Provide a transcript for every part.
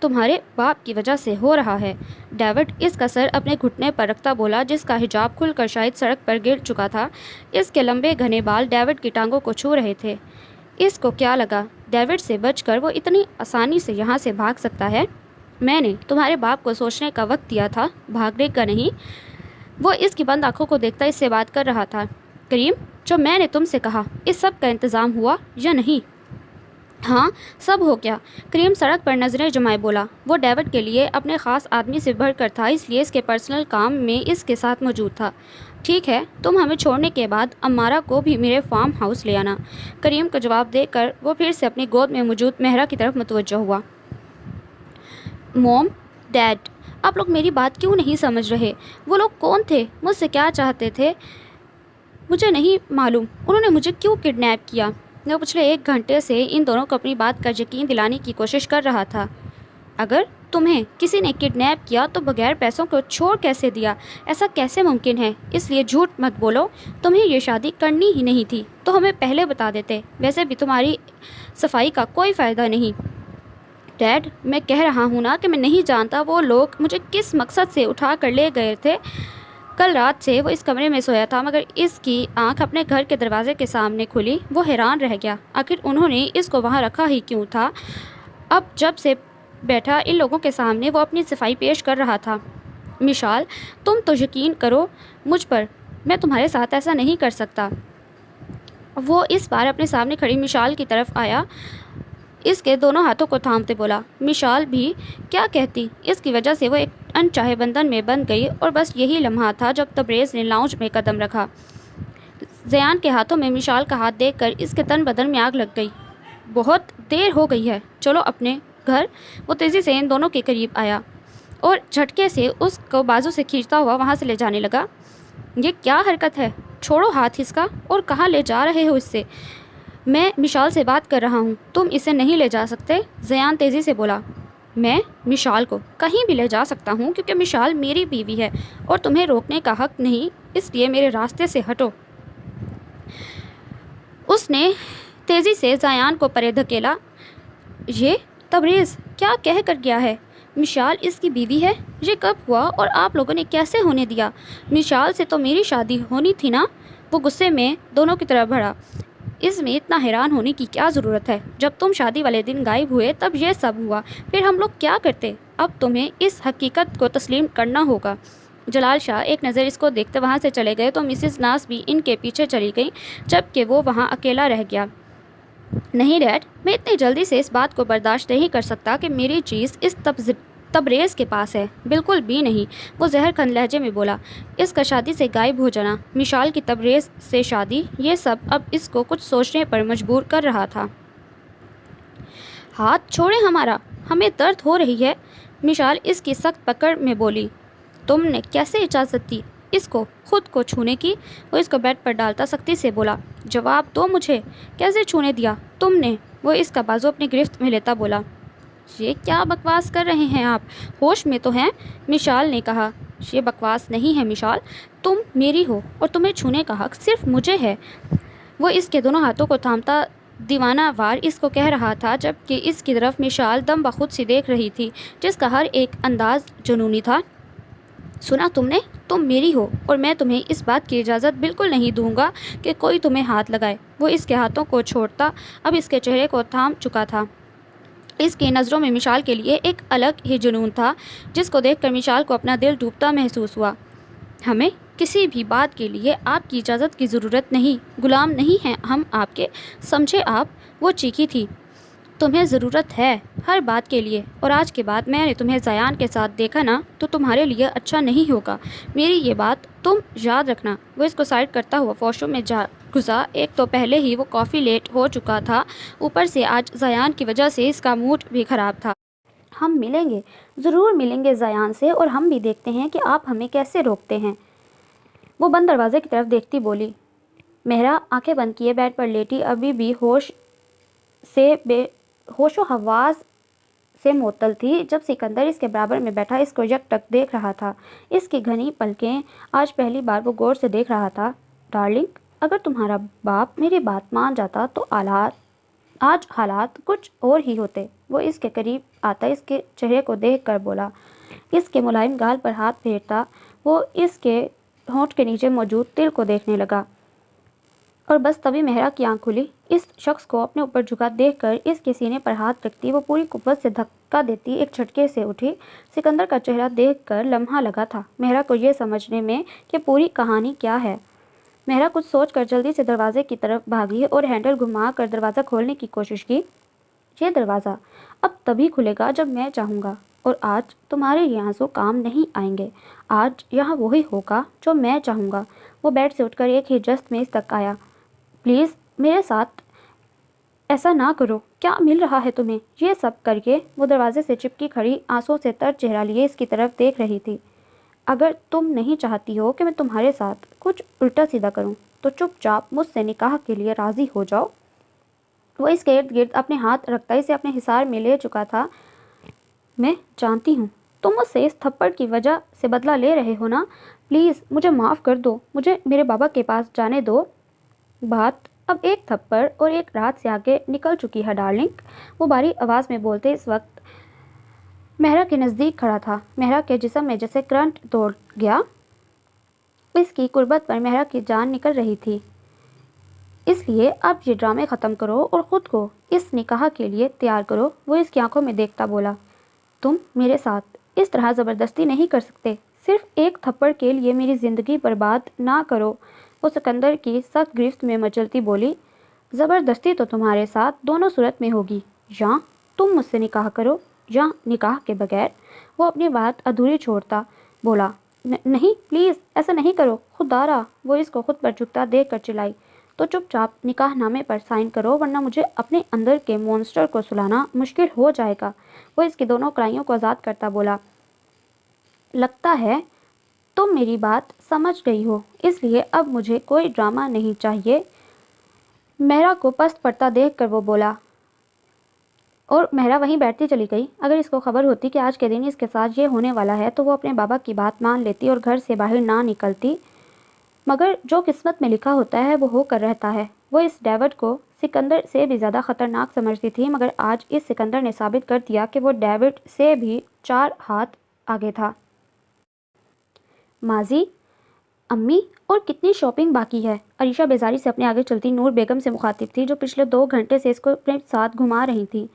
تمہارے باپ کی وجہ سے ہو رہا ہے۔ ڈیوڈ اس کا سر اپنے گھٹنے پر رکھتا بولا، جس کا حجاب کھل کر شاید سڑک پر گر چکا تھا۔ اس کے لمبے گھنے بال ڈیوڈ کی ٹانگوں کو چھو رہے تھے۔ اس کو کیا لگا ڈیوڈ سے بچ کر وہ اتنی آسانی سے یہاں سے بھاگ سکتا ہے؟ میں نے تمہارے باپ کو سوچنے کا وقت دیا تھا، بھاگنے کا نہیں۔ وہ اس کی بند آنکھوں کو دیکھتا اس سے بات کر رہا تھا۔ کریم، جو میں نے تم سے کہا، اس سب کا انتظام ہوا یا نہیں؟ ہاں، سب ہو گیا۔ کریم سڑک پر نظریں جمائے بولا۔ وہ ڈیوڈ کے لیے اپنے خاص آدمی سے بڑھ کر تھا، اس لیے اس کے پرسنل کام میں اس کے ساتھ موجود تھا۔ ٹھیک ہے، تم ہمیں چھوڑنے کے بعد امارہ کو بھی میرے فارم ہاؤس لے آنا۔ کریم کو جواب دے کر وہ پھر سے اپنی گود میں موجود مہرا کی طرف متوجہ ہوا۔ موم، ڈیڈ، آپ لوگ میری بات کیوں نہیں سمجھ رہے؟ وہ لوگ کون تھے؟ مجھ سے کیا چاہتے تھے؟ مجھے نہیں معلوم۔ انہوں نے مجھے کیوں کڈنیپ کیا؟ وہ پچھلے 1 گھنٹے سے ان دونوں کو اپنی بات کا یقین دلانے کی کوشش کر رہا تھا۔ اگر تمہیں کسی نے کڈنیپ کیا تو بغیر پیسوں کو چھوڑ کیسے دیا؟ ایسا کیسے ممکن ہے؟ اس لیے جھوٹ مت بولو۔ تمہیں یہ شادی کرنی ہی نہیں تھی تو ہمیں پہلے بتا دیتے۔ ویسے بھی تمہاری صفائی کا کوئی فائدہ نہیں۔ ڈیڈ، میں کہہ رہا ہوں نا کہ میں نہیں جانتا وہ لوگ مجھے کس مقصد سے اٹھا کر لے گئے تھے۔ کل رات سے وہ اس کمرے میں سویا تھا، مگر اس کی آنکھ اپنے گھر کے دروازے کے سامنے کھلی۔ وہ حیران رہ گیا، آخر انہوں نے اس کو وہاں رکھا ہی کیوں تھا؟ اب جب سے بیٹھا ان لوگوں کے سامنے وہ اپنی صفائی پیش کر رہا تھا۔ مشال، تم تو یقین کرو مجھ پر، میں تمہارے ساتھ ایسا نہیں کر سکتا۔ وہ اس بار اپنے سامنے کھڑی مشال کی طرف آیا، اس کے دونوں ہاتھوں کو تھامتے بولا۔ مشال بھی کیا کہتی؟ اس کی وجہ سے وہ ایک انچاہے بندھن میں بندھ گئی، اور بس یہی لمحہ تھا جب تبریز نے لاؤنج میں قدم رکھا۔ زیان کے ہاتھوں میں مشال کا ہاتھ دیکھ کر اس کے تن بدن میں آگ لگ گئی۔ بہت دیر ہو گئی ہے، چلو اپنے گھر۔ وہ تیزی سے ان دونوں کے قریب آیا اور جھٹکے سے اس کو بازو سے کھینچتا ہوا وہاں سے لے جانے لگا۔ یہ کیا حرکت ہے؟ چھوڑو ہاتھ اس کا، اور کہاں لے جا رہے ہو اسے؟ میں مشال سے بات کر رہا ہوں، تم اسے نہیں لے جا سکتے۔ زیان تیزی سے بولا۔ میں مشال کو کہیں بھی لے جا سکتا ہوں کیونکہ مشال میری بیوی ہے اور تمہیں روکنے کا حق نہیں، اس لیے میرے راستے سے ہٹو۔ اس نے تیزی سے زیان کو پرے دھکیلا۔ یہ تبریز کیا کہہ کر گیا ہے؟ مشال اس کی بیوی ہے؟ یہ کب ہوا اور آپ لوگوں نے کیسے ہونے دیا؟ مشال سے تو میری شادی ہونی تھی نا؟ وہ غصے میں دونوں کی طرف بڑھا۔ اس میں اتنا حیران ہونے کی کیا ضرورت ہے؟ جب تم شادی والے دن غائب ہوئے تب یہ سب ہوا، پھر ہم لوگ کیا کرتے؟ اب تمہیں اس حقیقت کو تسلیم کرنا ہوگا۔ جلال شاہ ایک نظر اس کو دیکھتے وہاں سے چلے گئے تو مسز ناز بھی ان کے پیچھے چلی گئیں، جبکہ وہ وہاں اکیلا رہ گیا۔ نہیں ڈیڈ، میں اتنی جلدی سے اس بات کو برداشت نہیں کر سکتا کہ میری چیز اس تبریز کے پاس ہے۔ بالکل بھی نہیں، وہ زہر کھن لہجے میں بولا۔ اس کا شادی سے غائب ہو جانا، مشال کی تبریز سے شادی، یہ سب اب اس کو کچھ سوچنے پر مجبور کر رہا تھا۔ ہاتھ چھوڑیں ہمارا، ہمیں درد ہو رہی ہے، مشال اس کی سخت پکڑ میں بولی۔ تم نے کیسے اجازت دی اس کو خود کو چھونے کی؟ وہ اس کو بیڈ پر ڈالتا سختی سے بولا۔ جواب دو مجھے، کیسے چھونے دیا تم نے؟ وہ اس کا بازو اپنی گرفت میں لیتا بولا۔ یہ کیا بکواس کر رہے ہیں آپ؟ ہوش میں تو ہیں؟ مشال نے کہا۔ یہ بکواس نہیں ہے مشال، تم میری ہو اور تمہیں چھونے کا حق صرف مجھے ہے۔ وہ اس کے دونوں ہاتھوں کو تھامتا دیوانہ وار اس کو کہہ رہا تھا، جبکہ اس کی طرف مشال دم بخود سی دیکھ رہی تھی، جس کا ہر ایک انداز جنونی تھا۔ سنا تم نے؟ تم میری ہو اور میں تمہیں اس بات کی اجازت بالکل نہیں دوں گا کہ کوئی تمہیں ہاتھ لگائے۔ وہ اس کے ہاتھوں کو چھوڑتا اب اس کے چہرے کو تھام چکا تھا۔ اس کی نظروں میں مشال کے لیے ایک الگ ہی جنون تھا، جس کو دیکھ کر مشال کو اپنا دل ڈوبتا محسوس ہوا۔ ہمیں کسی بھی بات کے لیے آپ کی اجازت کی ضرورت نہیں، غلام نہیں ہیں ہم آپ کے، سمجھے آپ؟ وہ چیخی تھی۔ تمہیں ضرورت ہے ہر بات کے لیے، اور آج کے بعد میں نے تمہیں زیان کے ساتھ دیکھا نا تو تمہارے لیے اچھا نہیں ہوگا، میری یہ بات تم یاد رکھنا۔ وہ اس کو سائڈ کرتا ہوا واش روم میں جا گھسا۔ ایک تو پہلے ہی وہ کافی لیٹ ہو چکا تھا، اوپر سے آج زیان کی وجہ سے اس کا موڈ بھی خراب تھا۔ ہم ملیں گے، ضرور ملیں گے زیان سے، اور ہم بھی دیکھتے ہیں کہ آپ ہمیں کیسے روکتے ہیں۔ وہ بند دروازے کی طرف دیکھتی بولی۔ مہرا آنکھیں بند کیے بیڈ پر لیٹی، ابھی بھی ہوش و حواس سے معطل تھی، جب سکندر اس کے برابر میں بیٹھا اس کو یک ٹک دیکھ رہا تھا۔ اس کی گھنی پلکیں آج پہلی بار وہ غور سے دیکھ رہا تھا۔ ڈارلنگ، اگر تمہارا باپ میری بات مان جاتا تو آج حالات کچھ اور ہی ہوتے۔ وہ اس کے قریب آتا اس کے چہرے کو دیکھ کر بولا۔ اس کے ملائم گال پر ہاتھ پھیرتا وہ اس کے ہونٹ کے نیچے موجود تل کو دیکھنے لگا، اور بس تبھی مہرا کی آنکھ کھلی۔ اس شخص کو اپنے اوپر جھکا دیکھ کر اس کے سینے پر ہاتھ رکھتی وہ پوری قوت سے دھکا دیتی ایک جھٹکے سے اٹھی۔ سکندر کا چہرہ دیکھ کر لمحہ لگا تھا مہرا کو یہ سمجھنے میں کہ پوری کہانی کیا ہے۔ مہرا کچھ سوچ کر جلدی سے دروازے کی طرف بھاگی اور ہینڈل گھما کر دروازہ کھولنے کی کوشش کی۔ یہ دروازہ اب تبھی کھلے گا جب میں چاہوں گا، اور آج تمہارے یہ آنسو کام نہیں آئیں گے۔ آج یہاں وہی ہوگا جو میں چاہوں گا۔ وہ بیڈ سے اٹھ کر ایک ہی جست میں اس تک آیا۔ پلیز میرے ساتھ ایسا نہ کرو، کیا مل رہا ہے تمہیں؟ یہ سب کر کے وہ دروازے سے چپکی کھڑی آنسوں سے تر چہرہ لیے اس کی طرف دیکھ رہی تھی۔ اگر تم نہیں چاہتی ہو کہ میں تمہارے ساتھ کچھ الٹا سیدھا کروں تو چپ چاپ مجھ سے نکاح کے لیے راضی ہو جاؤ۔ وہ اس کے ارد گرد اپنے ہاتھ رکھتا اسے اپنے حصار میں لے چکا تھا۔ میں جانتی ہوں تم مجھ سے اس تھپڑ کی وجہ سے بدلہ لے رہے ہو نا، پلیز مجھے معاف کر دو، مجھے میرے بابا کے پاس جانے دو۔ بات اب ایک تھپڑ اور ایک رات سے آگے نکل چکی ہے ڈارلنگ، وہ بھاری آواز میں بولتے اس وقت مہرا کے نزدیک کھڑا تھا۔ مہرا کے جسم میں جیسے کرنٹ دوڑ گیا۔ اس کی قربت پر مہرا کی جان نکل رہی تھی۔ اس لیے اب یہ ڈرامے ختم کرو اور خود کو اس نکاح کے لیے تیار کرو، وہ اس کی آنکھوں میں دیکھتا بولا۔ تم میرے ساتھ اس طرح زبردستی نہیں کر سکتے، صرف ایک تھپڑ کے لیے میری زندگی برباد نہ کرو، وہ سکندر کی سخت گرفت میں مچلتی بولی۔ زبردستی تو تمہارے ساتھ دونوں صورت میں ہوگی، یا تم مجھ سے نکاح کرو یا نکاح کے بغیر، وہ اپنی بات ادھوری چھوڑتا بولا۔ نہیں پلیز ایسا نہیں کرو خدا را، وہ اس کو خود پر جھکتا دیکھ کر چلائی۔ تو چپ چاپ نکاح نامے پر سائن کرو ورنہ مجھے اپنے اندر کے مونسٹر کو سلانا مشکل ہو جائے گا، وہ اس کی دونوں کلائیوں کو آزاد کرتا بولا۔ لگتا ہے تم میری بات سمجھ گئی ہو، اس لیے اب مجھے کوئی ڈرامہ نہیں چاہیے، مہرا کو پست پڑتا دیکھ کر وہ بولا، اور مہرا وہیں بیٹھتی چلی گئی۔ اگر اس کو خبر ہوتی کہ آج کے دن اس کے ساتھ یہ ہونے والا ہے تو وہ اپنے بابا کی بات مان لیتی اور گھر سے باہر نہ نکلتی، مگر جو قسمت میں لکھا ہوتا ہے وہ ہو کر رہتا ہے۔ وہ اس ڈیوڈ کو سکندر سے بھی زیادہ خطرناک سمجھتی تھی، مگر آج اس سکندر نے ثابت کر دیا کہ وہ ڈیوڈ سے بھی 4 ہاتھ آگے تھا۔ ماضی امی اور کتنی شاپنگ باقی ہے؟ عریشہ بیزاری سے اپنے آگے چلتی نور بیگم سے مخاطب تھی جو پچھلے 2 گھنٹے سے اس کو اپنے ساتھ گھما رہی تھی۔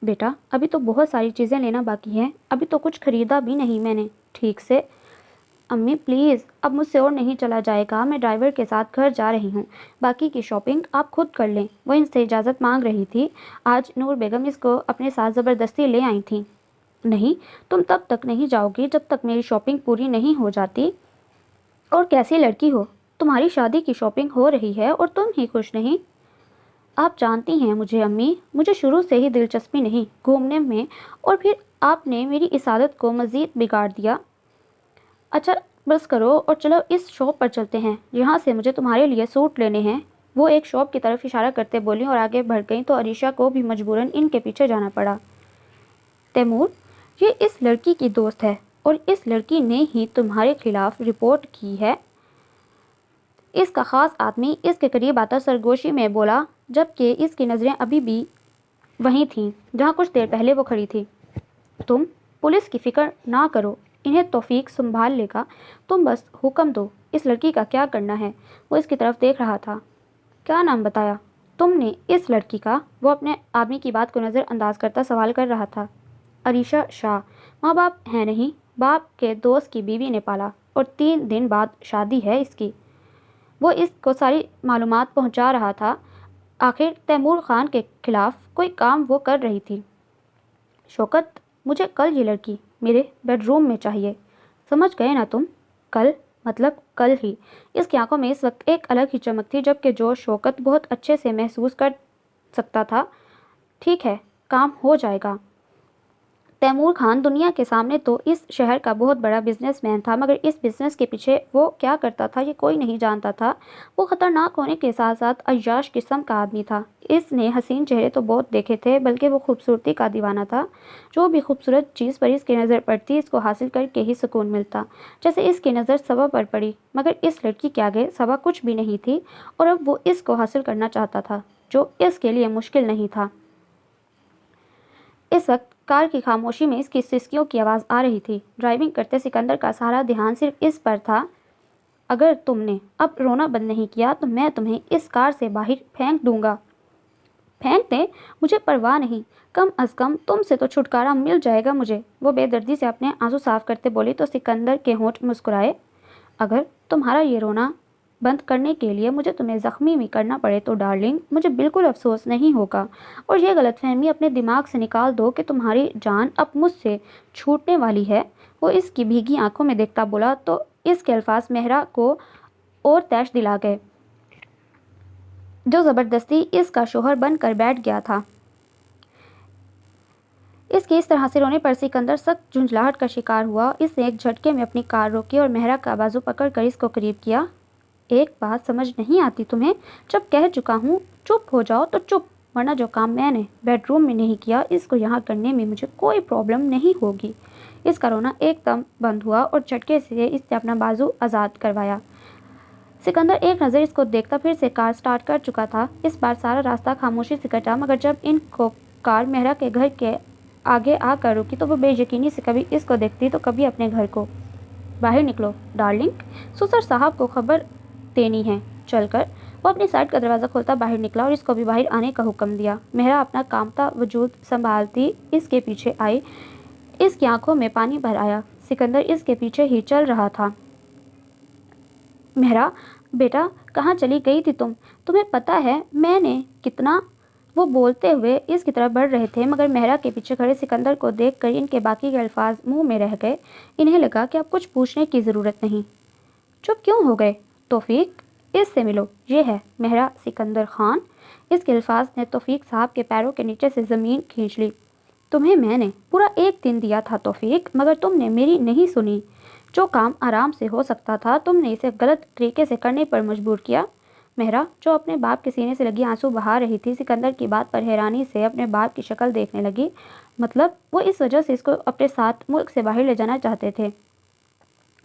بیٹا ابھی تو بہت ساری چیزیں لینا باقی ہیں، ابھی تو کچھ خریدا بھی نہیں میں نے ٹھیک سے۔ امی پلیز اب مجھ سے اور نہیں چلا جائے گا، میں ڈرائیور کے ساتھ گھر جا رہی ہوں، باقی کی شاپنگ آپ خود کر لیں، وہ ان سے اجازت مانگ رہی تھی۔ آج نور بیگم اس کو اپنے ساتھ زبردستی لے آئی تھیں۔ نہیں تم تب تک نہیں جاؤ گی جب تک میری شاپنگ پوری نہیں ہو جاتی، اور کیسی لڑکی ہو، تمہاری شادی کی شاپنگ ہو رہی ہے اور تم ہی خوش نہیں۔ آپ جانتی ہیں مجھے امی، مجھے شروع سے ہی دلچسپی نہیں گھومنے میں، اور پھر آپ نے میری اس عادت کو مزید بگاڑ دیا۔ اچھا بس کرو اور چلو اس شاپ پر چلتے ہیں جہاں سے مجھے تمہارے لیے سوٹ لینے ہیں، وہ ایک شاپ کی طرف اشارہ کرتے بولی اور آگے بڑھ گئیں تو عریشہ کو بھی مجبوراً ان کے پیچھے جانا پڑا۔ تیمور یہ اس لڑکی کی دوست ہے اور اس لڑکی نے ہی تمہارے خلاف رپورٹ کی ہے، اس کا خاص آدمی اس کے قریب آتا سرگوشی میں بولا، جبکہ اس کی نظریں ابھی بھی وہیں تھیں جہاں کچھ دیر پہلے وہ کھڑی تھی۔ تم پولیس کی فکر نہ کرو، انہیں توفیق سنبھال لے گا، تم بس حکم دو اس لڑکی کا کیا کرنا ہے، وہ اس کی طرف دیکھ رہا تھا۔ کیا نام بتایا تم نے اس لڑکی کا، وہ اپنے آدمی کی بات کو نظر انداز کرتا سوال کر رہا تھا۔ عریشہ شاہ، ماں باپ ہے نہیں، باپ کے دوست کی بیوی نے پالا، اور 3 دن بعد شادی ہے اس کی، وہ اس کو ساری معلومات پہنچا رہا تھا۔ آخر تیمور خان کے خلاف کوئی کام وہ کر رہی تھی۔ شوکت مجھے کل یہ لڑکی میرے بیڈ روم میں چاہیے، سمجھ گئے نا تم؟ کل مطلب کل ہی۔ اس کی آنکھوں میں اس وقت ایک الگ ہی چمک تھی جبکہ جو شوکت بہت اچھے سے محسوس کر سکتا تھا۔ ٹھیک ہے کام ہو جائے گا۔ تیمور خان دنیا کے سامنے تو اس شہر کا بہت بڑا بزنس مین تھا، مگر اس بزنس کے پیچھے وہ کیا کرتا تھا یہ کوئی نہیں جانتا تھا۔ وہ خطرناک ہونے کے ساتھ ساتھ عیاش قسم کا آدمی تھا۔ اس نے حسین چہرے تو بہت دیکھے تھے، بلکہ وہ خوبصورتی کا دیوانہ تھا۔ جو بھی خوبصورت چیز پر اس کی نظر پڑتی اس کو حاصل کر کے ہی سکون ملتا، جیسے اس کی نظر صبا پر پڑی، مگر اس لڑکی کے آگے صبا کچھ بھی نہیں تھی، اور اب وہ اس کو حاصل کرنا چاہتا تھا جو اس کے لیے مشکل نہیں تھا۔ اس وقت کار کی خاموشی میں اس کی سسکیوں کی آواز آ رہی تھی۔ ڈرائیونگ کرتے سکندر کا سارا دھیان صرف اس پر تھا، اگر تم نے اب رونا بند نہیں کیا تو میں تمہیں اس کار سے باہر پھینک دوں گا۔ پھینک دیں، مجھے پرواہ نہیں، کم از کم تم سے تو چھٹکارا مل جائے گا مجھے، وہ بے دردی سے اپنے آنسو صاف کرتے بولی تو سکندر کے ہونٹ مسکرائے۔ اگر تمہارا یہ رونا بند کرنے کے لیے مجھے تمہیں زخمی بھی کرنا پڑے تو ڈارلنگ، مجھے بالکل افسوس نہیں ہوگا، اور یہ غلط فہمی اپنے دماغ سے نکال دو کہ تمہاری جان اب مجھ سے چھوٹنے والی ہے۔ وہ اس کی بھیگی آنکھوں میں دیکھتا بولا تو اس کے الفاظ مہرا کو اور تیش دلا گئے، جو زبردستی اس کا شوہر بن کر بیٹھ گیا تھا۔ اس کے اس طرح سے رونے پر سکندر سخت جھنجھلاہٹ کا شکار ہوا۔ اس نے ایک جھٹکے میں اپنی کار روکی اور مہرا کا بازو پکڑ کر اس کو قریب کیا۔ ایک بات سمجھ نہیں آتی تمہیں؟ جب کہہ چکا ہوں چپ ہو جاؤ تو چپ، ورنہ جو کام میں نے بیڈ روم میں نہیں کیا اس کو یہاں کرنے میں مجھے کوئی پرابلم نہیں ہوگی۔ اس کا رونا ایک دم بند ہوا اور جھٹکے سے اس نے اپنا بازو آزاد کروایا۔ سکندر ایک نظر اس کو دیکھتا پھر سے کار سٹارٹ کر چکا تھا۔ اس بار سارا راستہ خاموشی سے کٹا، مگر جب ان کو کار مہرا کے گھر کے آگے آ کر رکی تو وہ بے یقینی سے کبھی اس کو دیکھتی تو کبھی اپنے گھر کو۔ باہر نکلو ڈارلنگ، سسر صاحب کو خبر دینی ہے، چل کر۔ وہ اپنی سائڈ کا دروازہ کھولتا باہر نکلا اور اس کو بھی باہر آنے کا حکم دیا۔ مہرا اپنا کانپتا وجود سنبھالتی اس کے پیچھے آئی۔ اس کی آنکھوں میں پانی بھر آیا۔ سکندر اس کے پیچھے ہی چل رہا تھا۔ مہرا بیٹا، کہاں چلی گئی تھی تم؟ تمہیں پتہ ہے میں نے کتنا… وہ بولتے ہوئے اس کی طرف بڑھ رہے تھے، مگر مہرا کے پیچھے کھڑے سکندر کو دیکھ کر ان کے باقی کے الفاظ منہ میں رہ گئے۔ انہیں لگا کہ اب کچھ پوچھنے کی ضرورت نہیں۔ چپ کیوں ہو گئے؟ توفیق، اس سے ملو، یہ ہے مہرا سکندر خان۔ اس کے الفاظ نے توفیق صاحب کے پیروں کے نیچے سے زمین کھینچ لی۔ تمہیں میں نے پورا ایک دن دیا تھا توفیق، مگر تم نے میری نہیں سنی۔ جو کام آرام سے ہو سکتا تھا تم نے اسے غلط طریقے سے کرنے پر مجبور کیا۔ مہرا، جو اپنے باپ کے سینے سے لگی آنسو بہا رہی تھی، سکندر کی بات پر حیرانی سے اپنے باپ کی شکل دیکھنے لگی۔ مطلب وہ اس وجہ سے اس کو اپنے ساتھ ملک سے باہر لے جانا چاہتے تھے؟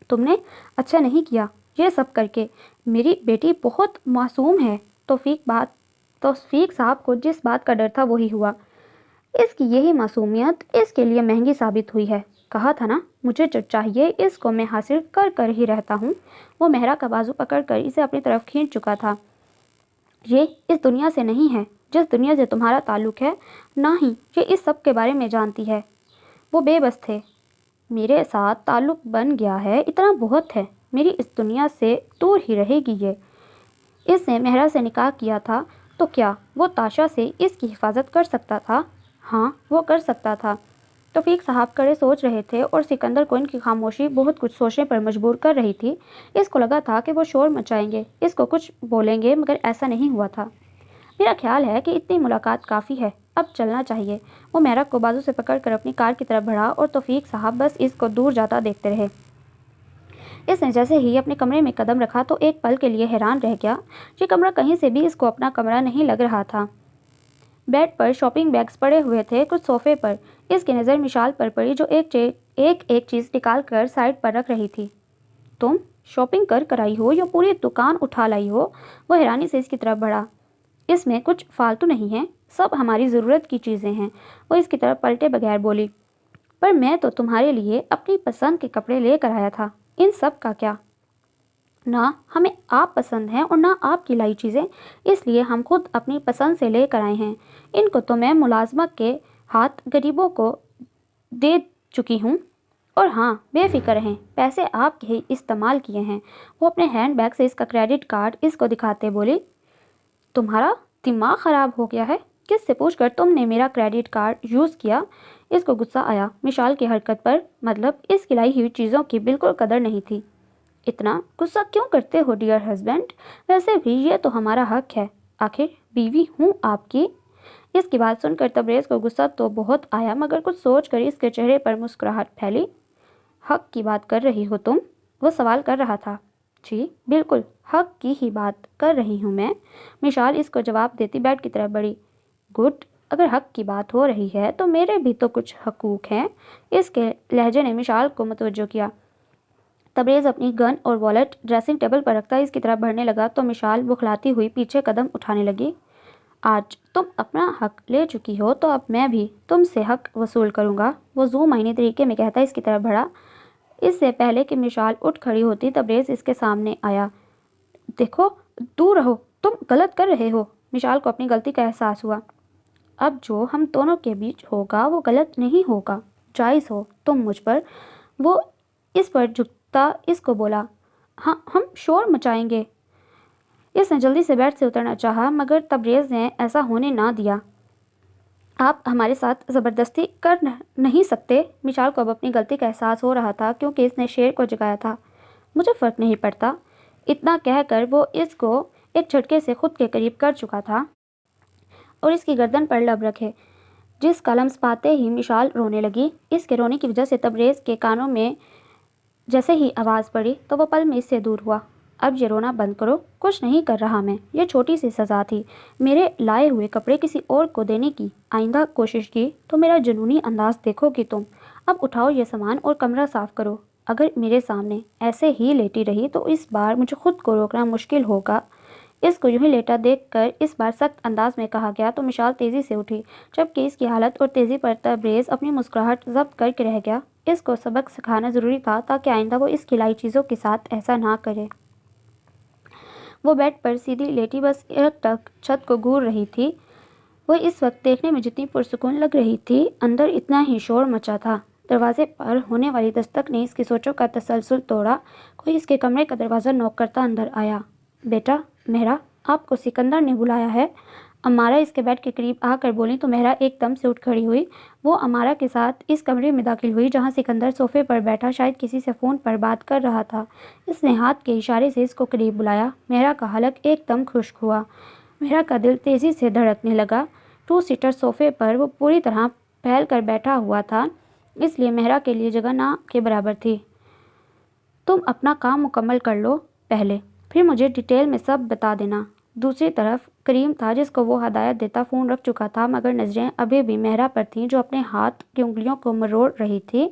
تم نے اچھا نہیں کیا یہ سب کر کے، میری بیٹی بہت معصوم ہے۔ توفیق صاحب کو جس بات کا ڈر تھا وہی ہوا۔ اس کی یہی معصومیت اس کے لیے مہنگی ثابت ہوئی ہے۔ کہا تھا نا، مجھے جو چاہیے اس کو میں حاصل کر ہی رہتا ہوں۔ وہ مہرا کا بازو پکڑ کر اسے اپنی طرف کھینچ چکا تھا۔ یہ اس دنیا سے نہیں ہے جس دنیا سے تمہارا تعلق ہے، نہ ہی یہ اس سب کے بارے میں جانتی ہے۔ وہ بے بس تھے۔ میرے ساتھ تعلق بن گیا ہے، اتنا بہت ہے، میری اس دنیا سے دور ہی رہے گی یہ۔ اس نے مہرا سے نکاح کیا تھا تو کیا وہ تاشا سے اس کی حفاظت کر سکتا تھا؟ ہاں، وہ کر سکتا تھا۔ توفیق صاحب کڑے سوچ رہے تھے اور سکندر کو ان کی خاموشی بہت کچھ سوچنے پر مجبور کر رہی تھی۔ اس کو لگا تھا کہ وہ شور مچائیں گے، اس کو کچھ بولیں گے، مگر ایسا نہیں ہوا تھا۔ میرا خیال ہے کہ اتنی ملاقات کافی ہے، اب چلنا چاہیے۔ وہ مہرا کو بازو سے پکڑ کر اپنی کار کی طرف بڑھا اور توفیق صاحب بس اس کو دور جاتا دیکھتے رہے۔ اس نے جیسے ہی اپنے کمرے میں قدم رکھا تو ایک پل کے لیے حیران رہ گیا۔ یہ کمرہ کہیں سے بھی اس کو اپنا کمرہ نہیں لگ رہا تھا۔ بیڈ پر شاپنگ بیگز پڑے ہوئے تھے، کچھ صوفے پر۔ اس کی نظر مشال پر پڑی جو ایک چیز نکال کر سائڈ پر رکھ رہی تھی۔ تم شاپنگ کر آئی ہو یا پوری دکان اٹھا لائی ہو؟ وہ حیرانی سے اس کی طرف بڑھا۔ اس میں کچھ فالتو نہیں ہے، سب ہماری ضرورت کی چیزیں ہیں، وہ اس کی طرف پلٹے بغیر بولی۔ پر میں تو تمہارے لیے اپنی پسند کے کپڑے لے کر آیا تھا، ان سب کا کیا؟ نہ ہمیں آپ پسند ہیں اور نہ آپ کی لائی چیزیں، اس لیے ہم خود اپنی پسند سے لے کر آئے ہیں۔ ان کو تو میں ملازمت کے ہاتھ غریبوں کو دے چکی ہوں، اور ہاں بے فکر رہیں، پیسے آپ کے ہی استعمال کیے ہیں۔ وہ اپنے ہینڈ بیگ سے اس کا کریڈٹ کارڈ اس کو دکھاتے بولی۔ تمہارا دماغ خراب ہو گیا ہے؟ کس سے پوچھ کر تم نے میرا کریڈٹ کارڈ یوز کیا؟ اس کو غصہ آیا مشال کی حرکت پر، مطلب اس کی لائی ہوئی چیزوں کی بالکل قدر نہیں تھی۔ اتنا غصہ کیوں کرتے ہو ڈیئر ہسبینڈ؟ ویسے بھی یہ تو ہمارا حق ہے، آخر بیوی ہوں آپ کی۔ اس کی بات سن کر تبریز کو غصہ تو بہت آیا، مگر کچھ سوچ کر اس کے چہرے پر مسکراہٹ پھیلی۔ حق کی بات کر رہی ہو تم؟ وہ سوال کر رہا تھا۔ جی بالکل، حق کی ہی بات کر رہی ہوں میں، مشال اس کو جواب دیتی بیڈ کی طرف بڑھی۔ گڈ، اگر حق کی بات ہو رہی ہے تو میرے بھی تو کچھ حقوق ہیں۔ اس کے لہجے نے مشال کو متوجہ کیا۔ تبریز اپنی گن اور والیٹ ڈریسنگ ٹیبل پر رکھتا اس کی طرف بڑھنے لگا تو مشال بخلاتی ہوئی پیچھے قدم اٹھانے لگی۔ آج تم اپنا حق لے چکی ہو تو اب میں بھی تم سے حق وصول کروں گا، وہ ذو معنی طریقے میں کہتا اس کی طرف بڑھا۔ اس سے پہلے کہ مشال اٹھ کھڑی ہوتی تبریز اس کے سامنے آیا۔ دیکھو، دور رہو، تم غلط کر رہے ہو۔ مشال کو اپنی غلطی کا احساس ہوا۔ اب جو ہم دونوں کے بیچ ہوگا وہ غلط نہیں ہوگا، جائز ہو تم مجھ پر۔ وہ اس پر جھکتا اس کو بولا، ہاں ہم شور مچائیں گے۔ اس نے جلدی سے بیڈ سے اترنا چاہا مگر تبریز نے ایسا ہونے نہ دیا۔ آپ ہمارے ساتھ زبردستی کر نہیں سکتے۔ مشال کو اب اپنی غلطی کا احساس ہو رہا تھا کیونکہ اس نے شیر کو جگایا تھا۔ مجھے فرق نہیں پڑتا، اتنا کہہ کر وہ اس کو ایک جھٹکے سے خود کے قریب کر چکا تھا اور اس کی گردن پر لب رکھے، جس کا لمس پاتے ہی مشال رونے لگی۔ اس کے رونے کی وجہ سے تبریز کے کانوں میں جیسے ہی آواز پڑی تو وہ پل میں اس سے دور ہوا۔ اب یہ رونا بند کرو، کچھ نہیں کر رہا میں، یہ چھوٹی سی سزا تھی۔ میرے لائے ہوئے کپڑے کسی اور کو دینے کی آئندہ کوشش کی تو میرا جنونی انداز دیکھو گی تم۔ اب اٹھاؤ یہ سامان اور کمرہ صاف کرو۔ اگر میرے سامنے ایسے ہی لیٹی رہی تو اس بار مجھے خود کو روکنا مشکل ہوگا۔ اس کو یوں ہی لیٹا دیکھ کر اس بار سخت انداز میں کہا گیا تو مشال تیزی سے اٹھی، جبکہ اس کی حالت اور تیزی پر تبریز اپنی مسکراہٹ ضبط کر کے رہ گیا۔ اس کو سبق سکھانا ضروری تھا تاکہ آئندہ وہ اس کھلائی چیزوں کے ساتھ ایسا نہ کرے۔ وہ بیڈ پر سیدھی لیٹی بس ایک ٹک چھت کو گور رہی تھی۔ وہ اس وقت دیکھنے میں جتنی پرسکون لگ رہی تھی اندر اتنا ہی شور مچا تھا۔ دروازے پر ہونے والی دستک نے اس کی سوچوں کا تسلسل توڑا۔ کوئی اس کے کمرے کا دروازہ نوک کرتا اندر آیا۔ بیٹا مہرا، آپ کو سکندر نے بلایا ہے۔ امارا اس کے بیڈ کے قریب آ کر بولی تو مہرا ایک دم سے اٹھ کھڑی ہوئی۔ وہ امارا کے ساتھ اس کمرے میں داخل ہوئی جہاں سکندر صوفے پر بیٹھا شاید کسی سے فون پر بات کر رہا تھا۔ اس نے ہاتھ کے اشارے سے اس کو قریب بلایا۔ مہرا کا حلق ایک دم خشک ہوا۔ مہرا کا دل تیزی سے دھڑکنے لگا۔ 2 سیٹر صوفے پر وہ پوری طرح پھیل کر بیٹھا ہوا تھا، اس لیے مہرا کے لیے جگہ نہ کے برابر تھی۔ تم اپنا کام مکمل کر لو پہلے، پھر مجھے ڈیٹیل میں سب بتا دینا۔ دوسری طرف کریم تھا جس کو وہ ہدایت دیتا فون رکھ چکا تھا مگر نظریں ابھی بھی مہرا پر تھیں جو اپنے ہاتھ کی انگلیوں کو مروڑ رہی تھی۔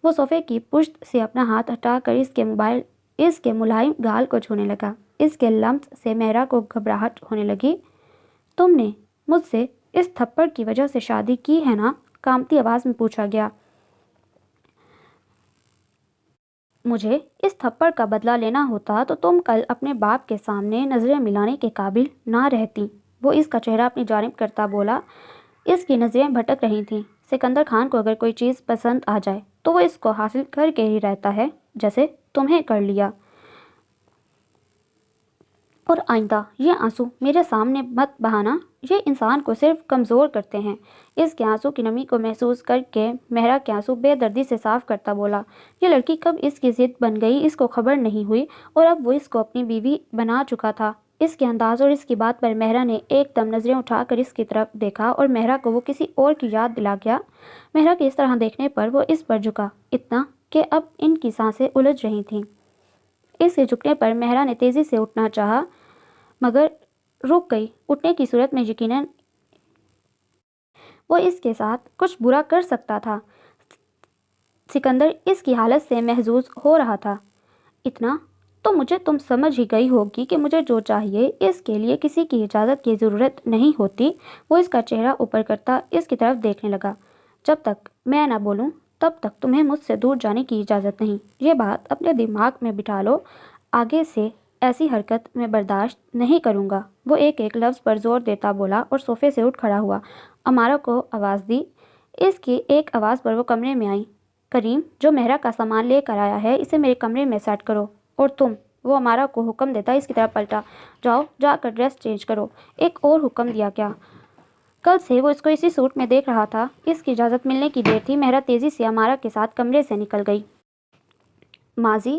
وہ صوفے کی پشت سے اپنا ہاتھ ہٹا کر اس کے ملائم گال کو چھونے لگا۔ اس کے لمس سے مہرا کو گھبراہٹ ہونے لگی۔ تم نے مجھ سے اس تھپڑ کی وجہ سے شادی کی ہے نا؟ کانپتی آواز میں پوچھا گیا۔ مجھے اس تھپڑ کا بدلہ لینا ہوتا تو تم کل اپنے باپ کے سامنے نظریں ملانے کے قابل نہ رہتی۔ وہ اس کا چہرہ اپنی جانب کرتا بولا۔ اس کی نظریں بھٹک رہی تھیں۔ سکندر خان کو اگر کوئی چیز پسند آ جائے تو وہ اس کو حاصل کر کے ہی رہتا ہے، جیسے تمہیں کر لیا۔ اور آئندہ یہ آنسو میرے سامنے مت بہانا، یہ انسان کو صرف کمزور کرتے ہیں۔ اس کے آنسو کی نمی کو محسوس کر کے مہرا کے آنسو بے دردی سے صاف کرتا بولا۔ یہ لڑکی کب اس کی ضد بن گئی اس کو خبر نہیں ہوئی اور اب وہ اس کو اپنی بیوی بنا چکا تھا۔ اس کے انداز اور اس کی بات پر مہرا نے ایک دم نظریں اٹھا کر اس کی طرف دیکھا اور مہرا کو وہ کسی اور کی یاد دلا گیا۔ مہرا کے اس طرح دیکھنے پر وہ اس پر جھکا، اتنا کہ اب ان کی سانسیں الجھ رہی تھیں۔ اس کے جھکنے پر مہرا نے تیزی سے اٹھنا چاہا مگر رک گئی۔ اٹھنے کی صورت میں یقیناً وہ اس کے ساتھ کچھ برا کر سکتا تھا۔ سکندر اس کی حالت سے محظوظ ہو رہا تھا۔ اتنا تو مجھے تم سمجھ ہی گئی ہوگی کہ مجھے جو چاہیے اس کے لیے کسی کی اجازت کی ضرورت نہیں ہوتی۔ وہ اس کا چہرہ اوپر کرتا اس کی طرف دیکھنے لگا۔ جب تک میں نہ بولوں تب تک تمہیں مجھ سے دور جانے کی اجازت نہیں، یہ بات اپنے دماغ میں بٹھا لو۔ آگے سے ایسی حرکت میں برداشت نہیں کروں گا۔ وہ ایک ایک لفظ پر زور دیتا بولا اور صوفے سے اٹھ کھڑا ہوا۔ امارا کو آواز دی۔ اس کی ایک آواز پر وہ کمرے میں آئی۔ کریم، جو مہرا کا سامان لے کر آیا ہے اسے میرے کمرے میں سیٹ کرو۔ اور تم، وہ امارا کو حکم دیتا اس کی طرف پلٹا، جاؤ جا کر ڈریس چینج کرو۔ ایک اور حکم دیا کیا؟ کل سے وہ اس کو اسی سوٹ میں دیکھ رہا تھا۔ اس کی اجازت ملنے کی دیر تھی۔ مہرا تیزی سے امارا کے ساتھ کمرے سے نکل گئی۔ ماضی،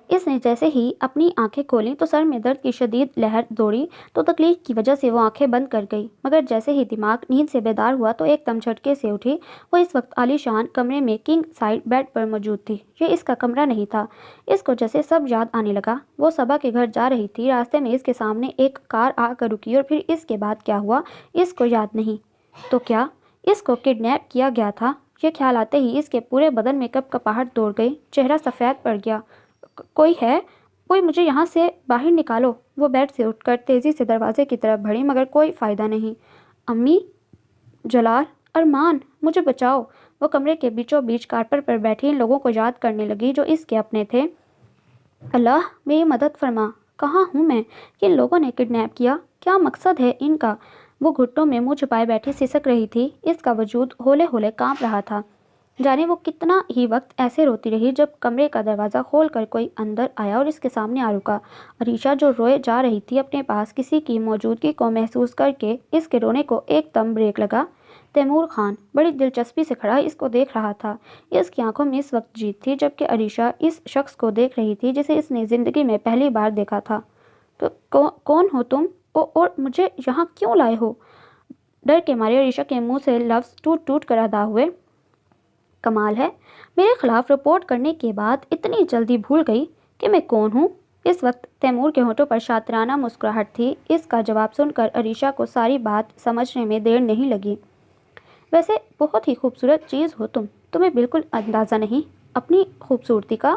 اس نے جیسے ہی اپنی آنکھیں کھولیں تو سر میں درد کی شدید لہر دوڑی تو تکلیف کی وجہ سے وہ آنکھیں بند کر گئی مگر جیسے ہی دماغ نیند سے بیدار ہوا تو ایک دم جھٹکے سے اٹھی۔ وہ اس وقت عالی شان کمرے میں کنگ سائز بیڈ پر موجود تھی۔ یہ اس کا کمرہ نہیں تھا۔ اس کو جیسے سب یاد آنے لگا۔ وہ صبا کے گھر جا رہی تھی، راستے میں اس کے سامنے ایک کار آ کر رکی اور پھر اس کے بعد کیا ہوا اس کو یاد نہیں۔ تو کیا اس کو کڈنیپ کیا گیا تھا؟ یہ خیال آتے ہی اس کے پورے بدن میں کپ کپاہٹ دوڑ گئی، چہرہ سفید پڑ گیا۔ کوئی ہے؟ کوئی مجھے یہاں سے باہر نکالو۔ وہ بیڈ سے اٹھ کر تیزی سے دروازے کی طرف بڑھی مگر کوئی فائدہ نہیں۔ امی، جلال، ارمان، مجھے بچاؤ۔ وہ کمرے کے بیچوں بیچ کارپٹ پر بیٹھی ان لوگوں کو یاد کرنے لگی جو اس کے اپنے تھے۔ اللہ میری مدد فرما، کہاں ہوں میں؟ کن لوگوں نے کڈنیپ کیا؟ کیا مقصد ہے ان کا؟ وہ گھٹنوں میں منہ چھپائے بیٹھی سسک رہی تھی، اس کا وجود ہولے ہولے کانپ رہا تھا۔ جانے وہ کتنا ہی وقت ایسے روتی رہی جب کمرے کا دروازہ کھول کر کوئی اندر آیا اور اس کے سامنے آ رکا۔ عریشہ جو روئے جا رہی تھی، اپنے پاس کسی کی موجودگی کو محسوس کر کے اس کے رونے کو ایک دم بریک لگا۔ تیمور خان بڑی دلچسپی سے کھڑا اس کو دیکھ رہا تھا۔ اس کی آنکھوں میں اس وقت جیت تھی جبکہ عریشہ اس شخص کو دیکھ رہی تھی جسے اس نے زندگی میں پہلی بار دیکھا تھا۔ تو کون ہو تم اور مجھے یہاں کیوں لائے ہو؟ ڈر کے مارے عریشہ کے منہ سے لفظ ٹوٹ ٹوٹ کر ادا ہوئے۔ کمال ہے، میرے خلاف رپورٹ کرنے کے بعد اتنی جلدی بھول گئی کہ میں کون ہوں۔ اس وقت تیمور کے ہونٹوں پر شاطرانہ مسکراہٹ تھی۔ اس کا جواب سن کر عریشہ کو ساری بات سمجھنے میں دیر نہیں لگی۔ ویسے بہت ہی خوبصورت چیز ہو تم، تمہیں بالکل اندازہ نہیں اپنی خوبصورتی کا۔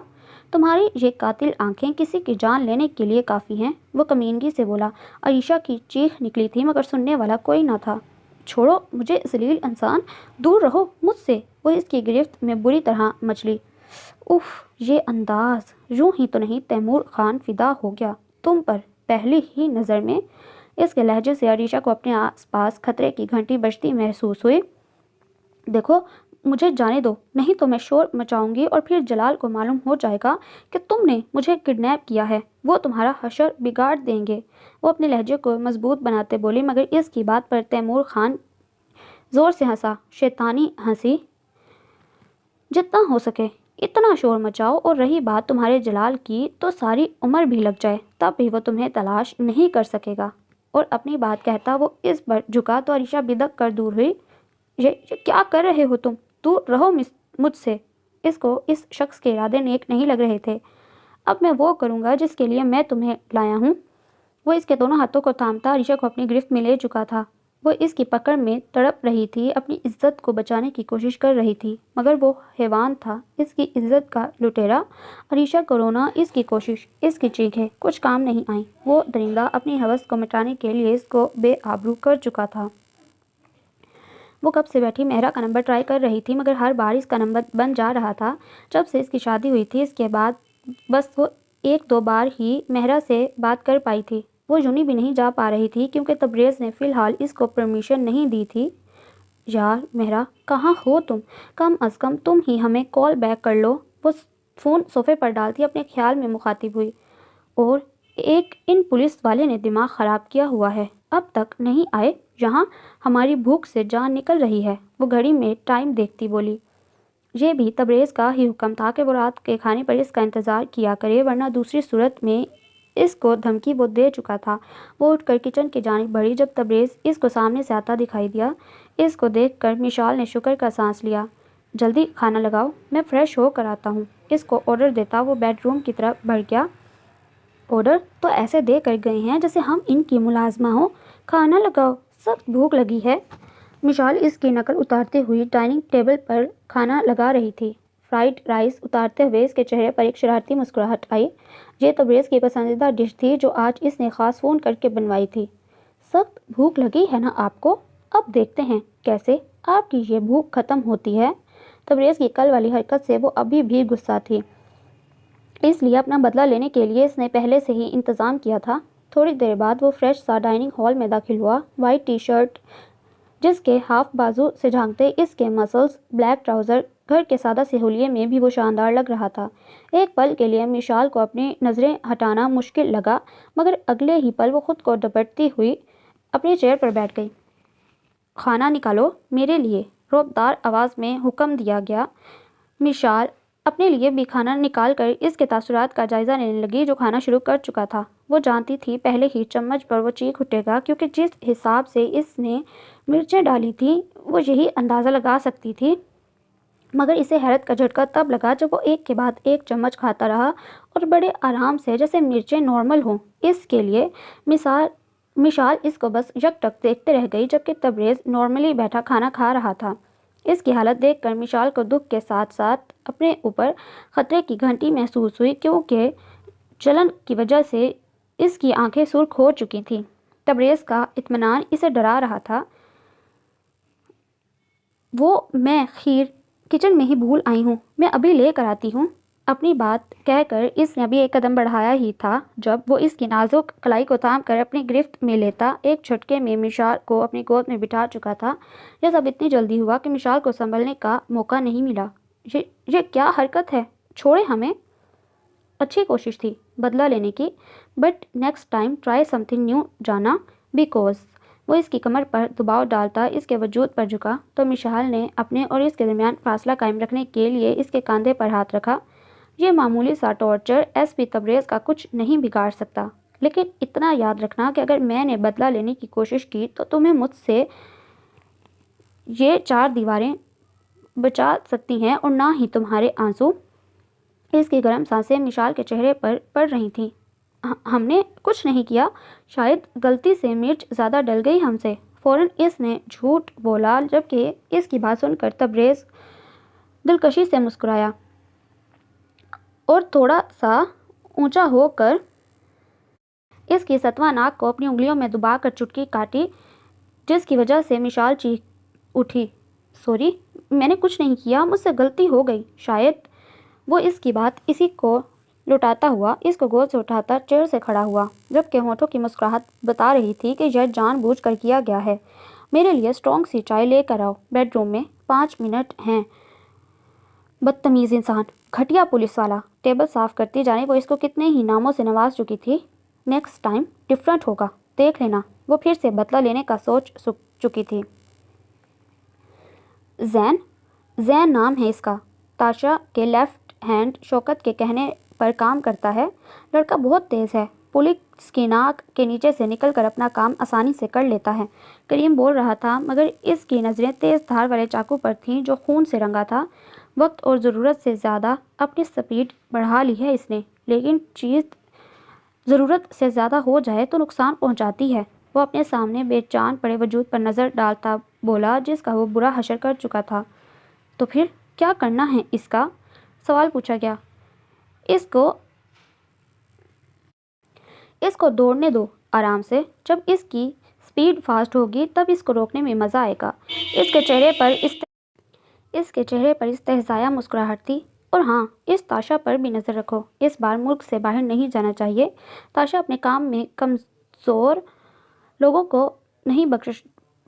تمہاری یہ قاتل آنکھیں کسی کی جان لینے کے لیے کافی ہیں، وہ کمینگی سے بولا۔ عریشہ کی چیخ نکلی تھی مگر سننے والا کوئی نہ تھا۔ چھوڑو مجھے ذلیل انسان، دور رہو مجھ سے۔ وہ اس کی گرفت میں بری طرح مچلی۔ اف، یہ انداز! یوں ہی تو نہیں تیمور خان فدا ہو گیا تم پر پہلی ہی نظر میں؟ اس کے لہجے سے عریشہ کو اپنے آس پاس خطرے کی گھنٹی بجتی محسوس ہوئی۔ دیکھو مجھے جانے دو، نہیں تو میں شور مچاؤں گی اور پھر جلال کو معلوم ہو جائے گا کہ تم نے مجھے کڈنیپ کیا ہے، وہ تمہارا حشر بگاڑ دیں گے۔ وہ اپنے لہجے کو مضبوط بناتے بولی مگر اس کی بات پر تیمور خان زور سے ہنسا، شیطانی ہنسی۔ جتنا ہو سکے اتنا شور مچاؤ، اور رہی بات تمہارے جلال کی تو ساری عمر بھی لگ جائے تب بھی وہ تمہیں تلاش نہیں کر سکے گا۔ اور اپنی بات کہتا وہ اس پر جھکا تو عریشہ بدک کر دور ہوئی۔ یہ کیا کر رہے ہو تم؟ دور رہو مجھ سے۔ اس کو اس شخص کے ارادے نیک نہیں لگ رہے تھے۔ اب میں وہ کروں گا جس کے لیے میں تمہیں لایا ہوں۔ وہ اس کے دونوں ہاتھوں کو تھامتا عریشہ کو اپنی گرفت میں لے چکا تھا۔ وہ اس کی پکڑ میں تڑپ رہی تھی، اپنی عزت کو بچانے کی کوشش کر رہی تھی مگر وہ حیوان تھا، اس کی عزت کا لٹیرا۔ عریشہ کو رونا، اس کی کوشش، اس کی چیخیں کچھ کام نہیں آئیں۔ وہ درندہ اپنی ہوس کو مٹانے کے لیے اس کو بے آبرو کر چکا تھا۔ وہ کب سے بیٹھی مہرا کا نمبر ٹرائی کر رہی تھی مگر ہر بار اس کا نمبر بن جا رہا تھا۔ جب سے اس کی شادی ہوئی تھی اس کے بعد بس وہ ایک دو بار ہی مہرا سے بات کر پائی تھی۔ وہ یونی بھی نہیں جا پا رہی تھی کیونکہ تبریز نے فی الحال اس کو پرمیشن نہیں دی تھی۔ یار مہرا، کہاں ہو تم؟ کم از کم تم ہی ہمیں کال بیک کر لو۔ وہ فون صوفے پر ڈالتی اپنے خیال میں مخاطب ہوئی۔ اور ایک ان پولیس والے نے دماغ خراب کیا ہوا ہے، اب تک نہیں آئے یہاں، ہماری بھوک سے جان نکل رہی ہے۔ وہ گھڑی میں ٹائم دیکھتی بولی۔ یہ بھی تبریز کا ہی حکم تھا کہ وہ رات کے کھانے پر اس کا انتظار کیا کرے ورنہ دوسری صورت میں اس کو دھمکی وہ دے چکا تھا۔ وہ اٹھ کر کچن کی جانب بڑھی جب تبریز اس کو سامنے سے آتا دکھائی دیا۔ اس کو دیکھ کر مشال نے شکر کا سانس لیا۔ جلدی کھانا لگاؤ، میں فریش ہو کر آتا ہوں۔ اس کو آرڈر دیتا وہ بیڈ روم کی طرف بڑھ گیا۔ آرڈر تو ایسے دے کر گئے ہیں جیسے ہم ان کی ملازمہ ہوں۔ کھانا لگاؤ، سخت بھوک لگی ہے۔ مشال اس کی نقل اتارتے ہوئی ڈائننگ ٹیبل پر کھانا لگا رہی تھی۔ فرائیڈ رائس اتارتے ہوئے اس کے چہرے پر ایک شرارتی مسکراہٹ آئی۔ یہ تبریز کی پسندیدہ ڈش تھی جو آج اس نے خاص فون کر کے بنوائی تھی۔ سخت بھوک لگی ہے نا آپ کو؟ اب دیکھتے ہیں کیسے آپ کی یہ بھوک ختم ہوتی ہے۔ تبریز کی کل والی حرکت سے وہ ابھی بھی غصہ تھی، اس لیے اپنا بدلہ لینے کے لیے اس نے پہلے سے ہی انتظام کیا تھا۔ تھوڑی دیر بعد وہ فریش سا ڈائننگ ہال میں داخل ہوا۔ وائٹ ٹی شرٹ جس کے ہاف بازو سے جھانکتے اس کے مسلز، بلیک ٹراؤزر، گھر کے سادہ سے حلیے میں بھی وہ شاندار لگ رہا تھا۔ ایک پل کے لیے مشال کو اپنی نظریں ہٹانا مشکل لگا مگر اگلے ہی پل وہ خود کو ڈپٹتی ہوئی اپنی چیئر پر بیٹھ گئی۔ کھانا نکالو میرے لیے، رعبدار آواز میں حکم دیا گیا۔ مشال اپنے لیے بھی کھانا نکال کر اس کے تاثرات کا جائزہ لینے لگی جو کھانا شروع کر چکا تھا۔ وہ جانتی تھی پہلے ہی چمچ پر وہ چیخ اٹھے گا کیونکہ جس حساب سے اس نے مرچیں ڈالی تھیں وہ یہی اندازہ لگا سکتی تھی مگر اسے حیرت کا جھٹکا تب لگا جب وہ ایک کے بعد ایک چمچ کھاتا رہا اور بڑے آرام سے جیسے مرچیں نارمل ہوں۔ اس کے لیے مشال اس کو بس یک ٹک دیکھتے رہ گئی جبکہ تبریز نارملی بیٹھا کھانا کھا رہا تھا۔ اس کی حالت دیکھ کر مشال کو دکھ کے ساتھ ساتھ اپنے اوپر خطرے کی گھنٹی محسوس ہوئی جلن کی وجہ سے اس کی آنکھیں سرخ ہو چکی تھیں۔ تبریز کا اطمینان اسے ڈرا رہا تھا۔ وہ میں خیر کچن میں ہی بھول آئی ہوں، میں ابھی لے کر آتی ہوں۔ اپنی بات کہہ کر اس نے ابھی ایک قدم بڑھایا ہی تھا جب وہ اس کی نازک کلائی کو تھام کر اپنی گرفت میں لیتا ایک جھٹکے میں مشال کو اپنی گود میں بٹھا چکا تھا۔ یہ سب اتنی جلدی ہوا کہ مشال کو سنبھلنے کا موقع نہیں ملا۔ یہ کیا حرکت ہے؟ چھوڑے ہمیں۔ اچھی کوشش تھی بدلہ لینے کی، but next time try some thing new جانا، بیکوز وہ اس کی کمر پر دباؤ ڈالتا اس کے وجود پر جھکا تو مشال نے اپنے اور اس کے درمیان فاصلہ قائم رکھنے کے لیے اس کے کاندھے پر ہاتھ رکھا۔ یہ معمولی سا ٹارچر ایس پی تبریز کا کچھ نہیں بگاڑ سکتا، لیکن اتنا یاد رکھنا کہ اگر میں نے بدلہ لینے کی کوشش کی تو تمہیں مجھ سے یہ 4 دیواریں بچا سکتی ہیں اور نہ ہی تمہارے آنسو۔ اس کی گرم سانسیں مشال کے چہرے پر پڑ رہی تھیں۔ ہم نے کچھ نہیں کیا، شاید غلطی سے مرچ زیادہ ڈل گئی ہم سے۔ فوراً اس نے جھوٹ بولا، جبکہ اس کی بات سن کر تبریز دلکشی سے مسکرایا اور تھوڑا سا اونچا ہو کر اس کی ستواں ناک کو اپنی انگلیوں میں دبا کر چٹکی کاٹی، جس کی وجہ سے مشال چیخ اٹھی۔ سوری، میں نے کچھ نہیں کیا، مجھ سے غلطی ہو گئی شاید۔ وہ اس کی بات اسی کو لٹاتا ہوا اس کو گود سے اٹھاتا چیئر سے کھڑا ہوا، جبکہ ہونٹوں کی مسکراہٹ بتا رہی تھی کہ یہ جان بوجھ کر کیا گیا ہے۔ میرے لیے اسٹرانگ سی چائے لے کر آؤ، بیڈ روم میں 5 منٹ ہیں۔ بدتمیز انسان، گھٹیا پولیس والا۔ ٹیبل صاف کرتی جانے وہ اس کو کتنے ہی ناموں سے نواز چکی تھی۔ نیکسٹ ٹائم ڈفرنٹ ہوگا، دیکھ لینا۔ وہ پھر سے بدلہ لینے کا سوچ چکی تھی۔ زین نام ہے اس کا۔ تاشا کے لیفٹ ہینڈ شوکت کے کہنے پر کام کرتا ہے۔ لڑکا بہت تیز ہے، پولیس کی ناک کے نیچے سے نکل کر اپنا کام آسانی سے کر لیتا ہے۔ کریم بول رہا تھا، مگر اس کی نظریں تیز دھار والے چاقو پر تھیں جو خون سے رنگا تھا۔ وقت اور ضرورت سے زیادہ اپنی سپیڈ بڑھا لی ہے اس نے، لیکن چیز ضرورت سے زیادہ ہو جائے تو نقصان پہنچاتی ہے۔ وہ اپنے سامنے بے جان پڑے وجود پر نظر ڈالتا بولا، جس کا وہ برا حشر کر چکا تھا۔ تو پھر کیا کرنا ہے اس کا؟ سوال پوچھا گیا۔ اس کو دوڑنے دو آرام سے، جب اس کی سپیڈ فاسٹ ہوگی تب اس کو روکنے میں مزہ آئے گا۔ اس کے چہرے پر استہزائیہ مسکراہٹ تھی۔ اور ہاں، اس تاشا پر بھی نظر رکھو، اس بار ملک سے باہر نہیں جانا چاہیے۔ تاشا اپنے کام میں کمزور لوگوں کو نہیں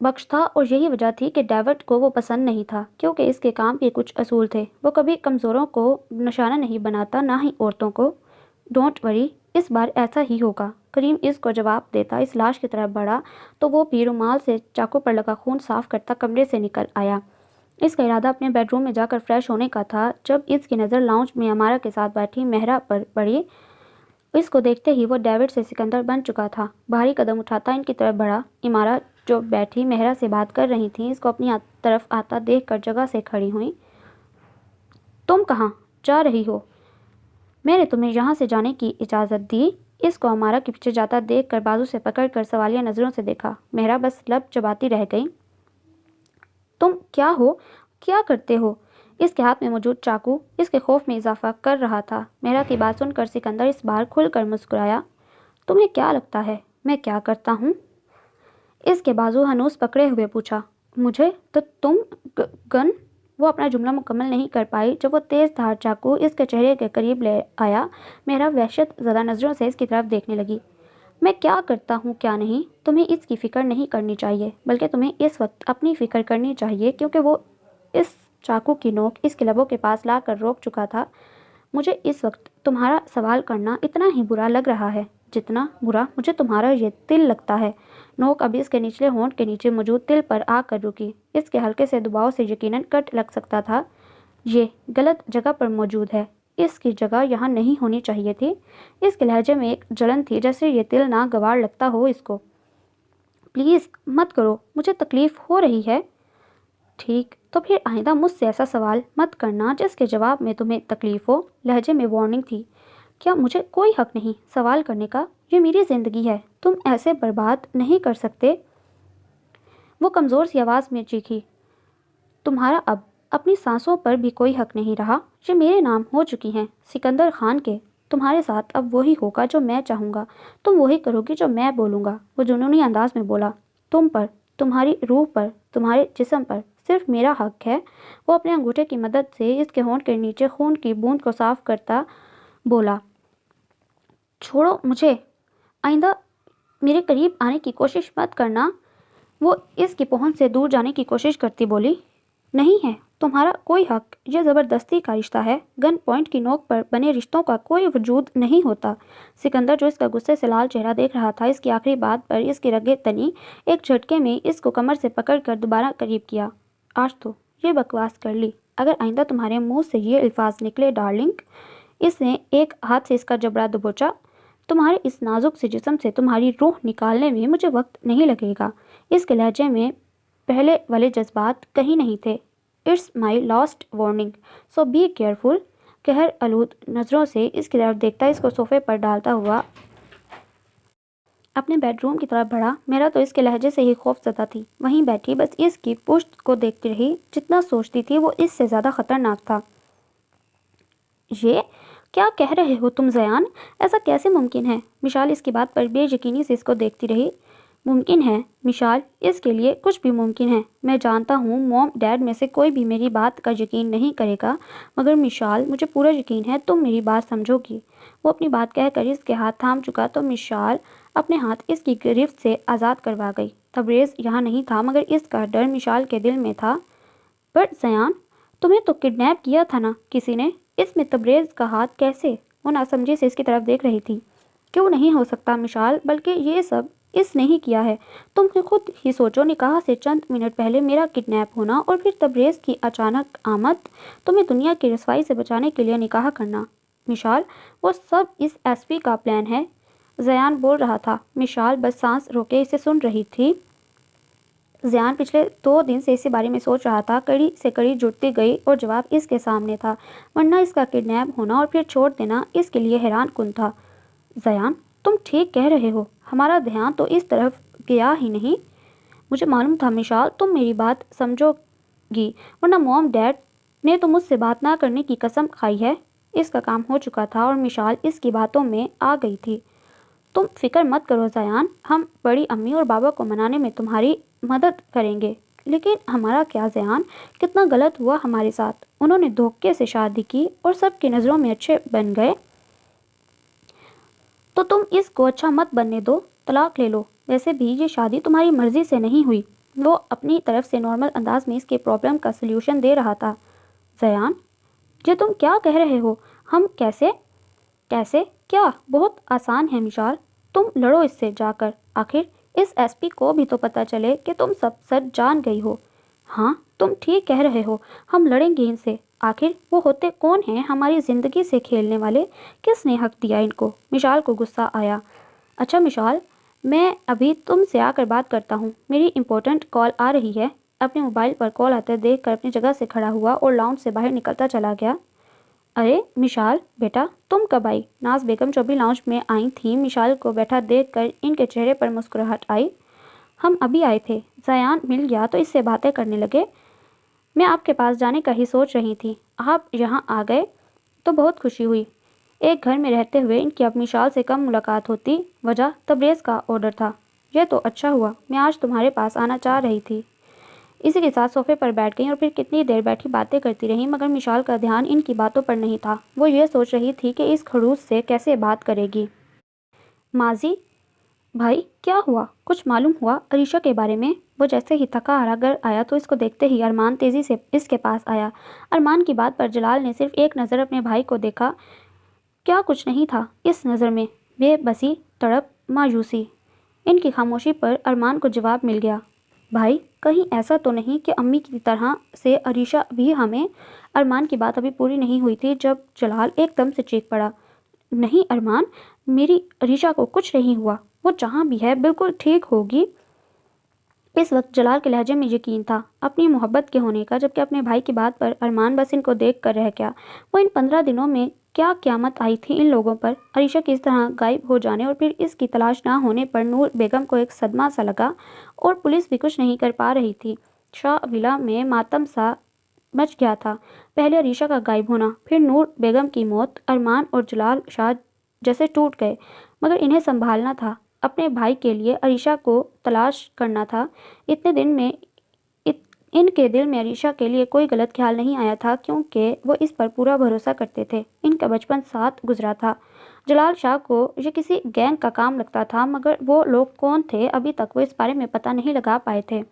بخشتا اور یہی وجہ تھی کہ ڈیوڈ کو وہ پسند نہیں تھا، کیونکہ اس کے کام کے کچھ اصول تھے۔ وہ کبھی کمزوروں کو نشانہ نہیں بناتا، نہ ہی عورتوں کو۔ ڈونٹ وری، اس بار ایسا ہی ہوگا۔ کریم اس کو جواب دیتا اس لاش کی طرف بڑھا تو وہ بھی رومال سے چاقو پر لگا خون صاف کرتا کمرے سے نکل آیا۔ اس کا ارادہ اپنے بیڈ روم میں جا کر فریش ہونے کا تھا جب اس کی نظر لاؤنج میں امارا کے ساتھ بیٹھی مہرا پر پڑی۔ اس کو دیکھتے ہی وہ ڈیوڈ سے سکندر بن چکا تھا۔ بھاری قدم اٹھاتا ان کی طرف بڑھا۔ امارا جو بیٹھی مہرا سے بات کر رہی تھیں، اس کو اپنی طرف آتا دیکھ کر جگہ سے کھڑی ہوئیں۔ تم کہاں جا رہی ہو؟ میں نے تمہیں یہاں سے جانے کی اجازت دی۔ اس کو امارا کے پیچھے جاتا دیکھ کر بازو سے پکڑ کر سوالیہ نظروں سے دیکھا۔ مہرا بس لب چباتی رہ گئی۔ تم کیا کرتے ہو؟ اس کے ہاتھ میں موجود چاقو اس کے خوف میں اضافہ کر رہا تھا۔ مہرا کی بات سن کر سکندر اس بار کھل کر مسکرایا۔ تمہیں کیا لگتا ہے میں کیا کرتا ہوں؟ اس کے بازو ہنوز پکڑے ہوئے پوچھا۔ مجھے تو تم گن۔ وہ اپنا جملہ مکمل نہیں کر پائی جب وہ تیز دھار چاقو اس کے چہرے کے قریب لے آیا۔ مہرا وحشت زدہ نظروں سے اس کی طرف دیکھنے لگی۔ میں کیا کرتا ہوں کیا نہیں، تمہیں اس کی فکر نہیں کرنی چاہیے، بلکہ تمہیں اس وقت اپنی فکر کرنی چاہیے، کیونکہ وہ اس چاقو کی نوک اس کے لبوں کے پاس لا کر روک چکا تھا۔ مجھے اس وقت تمہارا سوال کرنا اتنا ہی برا لگ رہا ہے جتنا برا مجھے تمہارا یہ تل لگتا ہے۔ نوک اب اس کے نچلے ہونٹ کے نیچے موجود تل پر آ کر رکی۔ اس کے ہلکے سے دباؤ سے یقیناً کٹ لگ سکتا تھا۔ یہ غلط جگہ پر موجود ہے، اس کی جگہ یہاں نہیں ہونی چاہیے تھی۔ اس کے لہجے میں ایک جلن تھی، جیسے یہ تل ناگوار لگتا ہو اس کو۔ پلیز مت کرو، مجھے تکلیف ہو رہی ہے۔ ٹھیک، تو پھر آئندہ مجھ سے ایسا سوال مت کرنا جس کے جواب میں تمہیں تکلیف ہو۔ لہجے میں وارننگ تھی۔ کیا مجھے کوئی حق نہیں سوال کرنے کا؟ یہ میری زندگی ہے، تم ایسے برباد نہیں کر سکتے۔ وہ کمزور سی آواز میں چیخی۔ تمہارا اب اپنی سانسوں پر بھی کوئی حق نہیں رہا، یہ میرے نام ہو چکی ہیں، سکندر خان کے۔ تمہارے ساتھ اب وہی ہوگا جو میں چاہوں گا، تم وہی کرو گی جو میں بولوں گا، وہ جنونی انداز میں بولا۔ تم پر، تمہاری روح پر، تمہارے جسم پر صرف میرا حق ہے۔ وہ اپنے انگوٹھے کی مدد سے اس کے ہونٹ کے نیچے خون کی بوند کو صاف کرتا بولا، چھوڑو مجھے، آئندہ میرے قریب آنے کی کوشش مت کرنا۔ وہ اس کی پہنچ سے دور جانے کی کوشش کرتی بولی، نہیں ہے تمہارا کوئی حق، یہ زبردستی کا رشتہ ہے، گن پوائنٹ کی نوک پر بنے رشتوں کا کوئی وجود نہیں ہوتا۔ سکندر جو اس کا غصے سے لال چہرہ دیکھ رہا تھا، اس کی آخری بات پر اس کی رگیں تنی، ایک جھٹکے میں اس کو کمر سے پکڑ کر دوبارہ قریب کیا۔ آج تو یہ بکواس کر لی، اگر آئندہ تمہارے منہ سے یہ الفاظ نکلے ڈارلنگ، اس نے ایک ہاتھ سے اس کا جبڑا دبوچا، تمہارے اس نازک سے جسم سے تمہاری روح نکالنے میں مجھے وقت نہیں لگے گا۔ اس کے لہجے میں پہلے والے جذبات کہیں نہیں تھے۔ It's my last warning, so be careful. قہر آلود نظروں سے اس کی طرف دیکھتا اس کو صوفے پر ڈالتا ہوا اپنے بیڈ روم کی طرف بڑھا۔ میرا تو اس کے لہجے سے ہی خوف زدہ تھی، وہیں بیٹھی بس اس کی پشت کو دیکھتی رہی۔ جتنا سوچتی تھی وہ اس سے زیادہ خطرناک تھا۔ یہ کیا کہہ رہے ہو تم زیان؟ ایسا کیسے ممکن ہے؟ مشال اس کی بات پر بے یقینی سے اس کو دیکھتی رہی۔ ممکن ہے مشال، اس کے لیے کچھ بھی ممکن ہے۔ میں جانتا ہوں موم ڈیڈ میں سے کوئی بھی میری بات کا یقین نہیں کرے گا، مگر مشال مجھے پورا یقین ہے تم میری بات سمجھو گی۔ وہ اپنی بات کہہ کر اس کے ہاتھ تھام چکا تو مشال اپنے ہاتھ اس کی گرفت سے آزاد کروا گئی۔ تبریز یہاں نہیں تھا، مگر اس کا ڈر مشال کے دل میں تھا۔ بٹ زیان، تمہیں تو کڈنیپ کیا تھا نا کسی نے، اس میں تبریز کا ہاتھ کیسے؟ وہ ناسمجھی سے اس کی طرف دیکھ رہی تھی۔ کیوں نہیں ہو سکتا مشال، بلکہ یہ سب اس نے ہی کیا ہے۔ تم خود ہی سوچو، نکاح سے چند منٹ پہلے میرا کڈنیپ ہونا اور پھر تبریز کی اچانک آمد، تمہیں دنیا کی رسوائی سے بچانے کے لیے نکاح کرنا۔ مشال، وہ سب اس ایس پی کا پلان ہے، زیان بول رہا تھا۔ مشال بس سانس روکے اسے سن رہی تھی۔ زیان پچھلے 2 دن سے اسی بارے میں سوچ رہا تھا، کڑی سے کڑی جڑتی گئی اور جواب اس کے سامنے تھا، ورنہ اس کا کڈنیپ ہونا اور پھر چھوڑ دینا اس کے لیے حیران کن تھا۔ زیان، تم ٹھیک کہہ رہے ہو، ہمارا دھیان تو اس طرف گیا ہی نہیں۔ مجھے معلوم تھا مشال تم میری بات سمجھو گی، ورنہ موم ڈیڈ نے تو مجھ سے بات نہ کرنے کی قسم کھائی ہے۔ اس کا کام ہو چکا تھا اور مشال اس کی باتوں میں آ گئی تھی۔ تم فکر مت کرو زیان، ہم بڑی امی اور بابا کو منانے میں تمہاری مدد کریں گے۔ لیکن ہمارا کیا زیان، کتنا غلط ہوا ہمارے ساتھ، انہوں نے دھوکے سے شادی کی اور سب کی نظروں میں اچھے بن گئے، تو تم اس کو اچھا مت بننے دو، طلاق لے لو۔ ویسے بھی یہ شادی تمہاری مرضی سے نہیں ہوئی۔ وہ اپنی طرف سے نارمل انداز میں اس کے پرابلم کا سلیوشن دے رہا تھا۔ زیان، یہ تم کیا کہہ رہے ہو؟ ہم کیسے کیا؟ بہت آسان ہے مشال، تم لڑو اس سے جا کر، آخر اس ایس پی کو بھی تو پتہ چلے کہ تم سب سچ جان گئی ہو۔ ہاں تم ٹھیک کہہ رہے ہو، ہم لڑیں گے ان سے، آخر وہ ہوتے کون ہیں ہماری زندگی سے کھیلنے والے، کس نے حق دیا ان کو؟ مشال کو غصہ آیا۔ اچھا مشال، میں ابھی تم سے آ کر بات کرتا ہوں، میری امپورٹنٹ کال آ رہی ہے۔ اپنے موبائل پر کال آتے دیکھ کر اپنی جگہ سے کھڑا ہوا اور لاؤنج سے باہر نکلتا چلا گیا۔ ارے مشال بیٹا، تم کب آئی؟ ناز بیگم جو بھی لاؤنج میں آئی تھیں، مشال کو بیٹھا دیکھ کر ان کے چہرے پر مسکراہٹ آئی۔ ہم ابھی آئے تھے، زیان مل گیا تو اس سے باتیں کرنے لگے۔ میں آپ کے پاس جانے کا ہی سوچ رہی تھی، آپ یہاں آ گئے تو بہت خوشی ہوئی۔ ایک گھر میں رہتے ہوئے ان کی اب مشال سے کم ملاقات ہوتی، وجہ تبریز کا آرڈر تھا۔ یہ تو اچھا ہوا، میں آج تمہارے پاس آنا چاہ رہی تھی۔ اسی کے ساتھ صوفے پر بیٹھ گئیں اور پھر کتنی دیر بیٹھی باتیں کرتی رہیں، مگر مشال کا دھیان ان کی باتوں پر نہیں تھا۔ وہ یہ سوچ رہی تھی کہ اس خڑوس سے کیسے بات کرے گی۔ ماضی بھائی، کیا ہوا؟ کچھ معلوم ہوا عریشہ کے بارے میں؟ وہ جیسے ہی تھکا ہارا گھر آیا تو اس کو دیکھتے ہی ارمان تیزی سے اس کے پاس آیا۔ ارمان کی بات پر جلال نے صرف ایک نظر اپنے بھائی کو دیکھا۔ کیا کچھ نہیں تھا اس نظر میں؟ بے بسی، تڑپ، مایوسی۔ ان کی خاموشی پر ارمان کو جواب مل گیا۔ بھائی، کہیں ایسا تو نہیں کہ امی کی طرح سے عریشہ بھی ہمیں؟ ارمان کی بات ابھی پوری نہیں ہوئی تھی جب جلال ایک دم سے چیخ پڑا۔ نہیں ارمان، میری عریشہ کو کچھ نہیں ہوا، وہ جہاں بھی ہے بالکل ٹھیک ہوگی۔ اس وقت جلال کے لہجے میں یقین تھا اپنی محبت کے ہونے کا، جبکہ اپنے بھائی کی بات پر ارمان بس ان کو دیکھ کر رہ گیا۔ وہ ان 15 دنوں میں کیا قیامت آئی تھی ان لوگوں پر؟ عریشہ کی اس طرح غائب ہو جانے اور پھر اس کی تلاش نہ ہونے پر نور بیگم کو ایک صدمہ سا لگا، اور پولیس بھی کچھ نہیں کر پا رہی تھی۔ شاہ ولا میں ماتم سا مچ گیا تھا۔ پہلے عریشہ کا غائب ہونا، پھر نور بیگم کی موت، ارمان اور جلال شاہ جیسے ٹوٹ گئے، مگر انہیں سنبھالنا تھا، اپنے بھائی کے لیے عریشہ کو تلاش کرنا تھا۔ اتنے دن میں ان کے دل میں عریشہ کے لیے کوئی غلط خیال نہیں آیا تھا، کیونکہ وہ اس پر پورا بھروسہ کرتے تھے۔ ان کا بچپن ساتھ گزرا تھا۔ جلال شاہ کو یہ کسی گینگ کا کام لگتا تھا، مگر وہ لوگ کون تھے ابھی تک وہ اس بارے میں پتہ نہیں لگا پائے تھے۔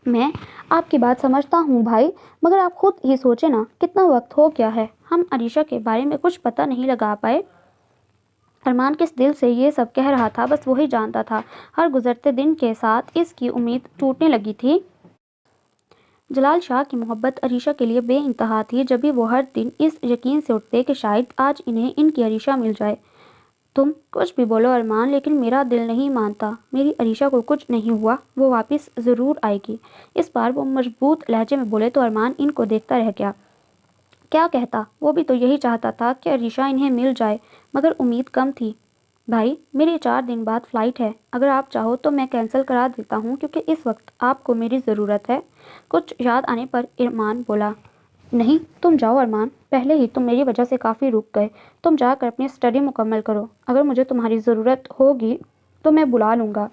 میں آپ کی بات سمجھتا ہوں بھائی، مگر آپ خود ہی سوچیں نا، کتنا وقت ہو گیا ہے ہم عریشہ کے بارے میں کچھ پتہ نہیں لگا پائے۔ ارمان کس دل سے یہ سب کہہ رہا تھا بس وہی جانتا تھا۔ ہر گزرتے دن کے ساتھ اس کی امید ٹوٹنے لگی تھی۔ جلال شاہ کی محبت عریشہ کے لیے بے انتہا تھی، جب بھی وہ ہر دن اس یقین سے اٹھتے کہ شاید آج انہیں ان کی عریشہ مل جائے۔ تم کچھ بھی بولو ارمان، لیکن میرا دل نہیں مانتا، میری عریشہ کو کچھ نہیں ہوا، وہ واپس ضرور آئے گی۔ اس بار وہ مضبوط لہجے میں بولے تو ارمان ان کو دیکھتا رہ گیا۔ کیا کہتا، وہ بھی تو یہی چاہتا تھا کہ عریشہ انہیں مل جائے، مگر امید کم تھی۔ بھائی میری 4 دن بعد فلائٹ ہے، اگر آپ چاہو تو میں کینسل کرا دیتا ہوں، کیونکہ اس وقت آپ کو میری ضرورت ہے۔ کچھ یاد آنے پر ارمان بولا، نہیں تم جاؤ ارمان، پہلے ہی تم میری وجہ سے کافی رک گئے، تم جا کر اپنی اسٹڈی مکمل کرو، اگر مجھے تمہاری ضرورت ہوگی تو میں بلا لوں گا۔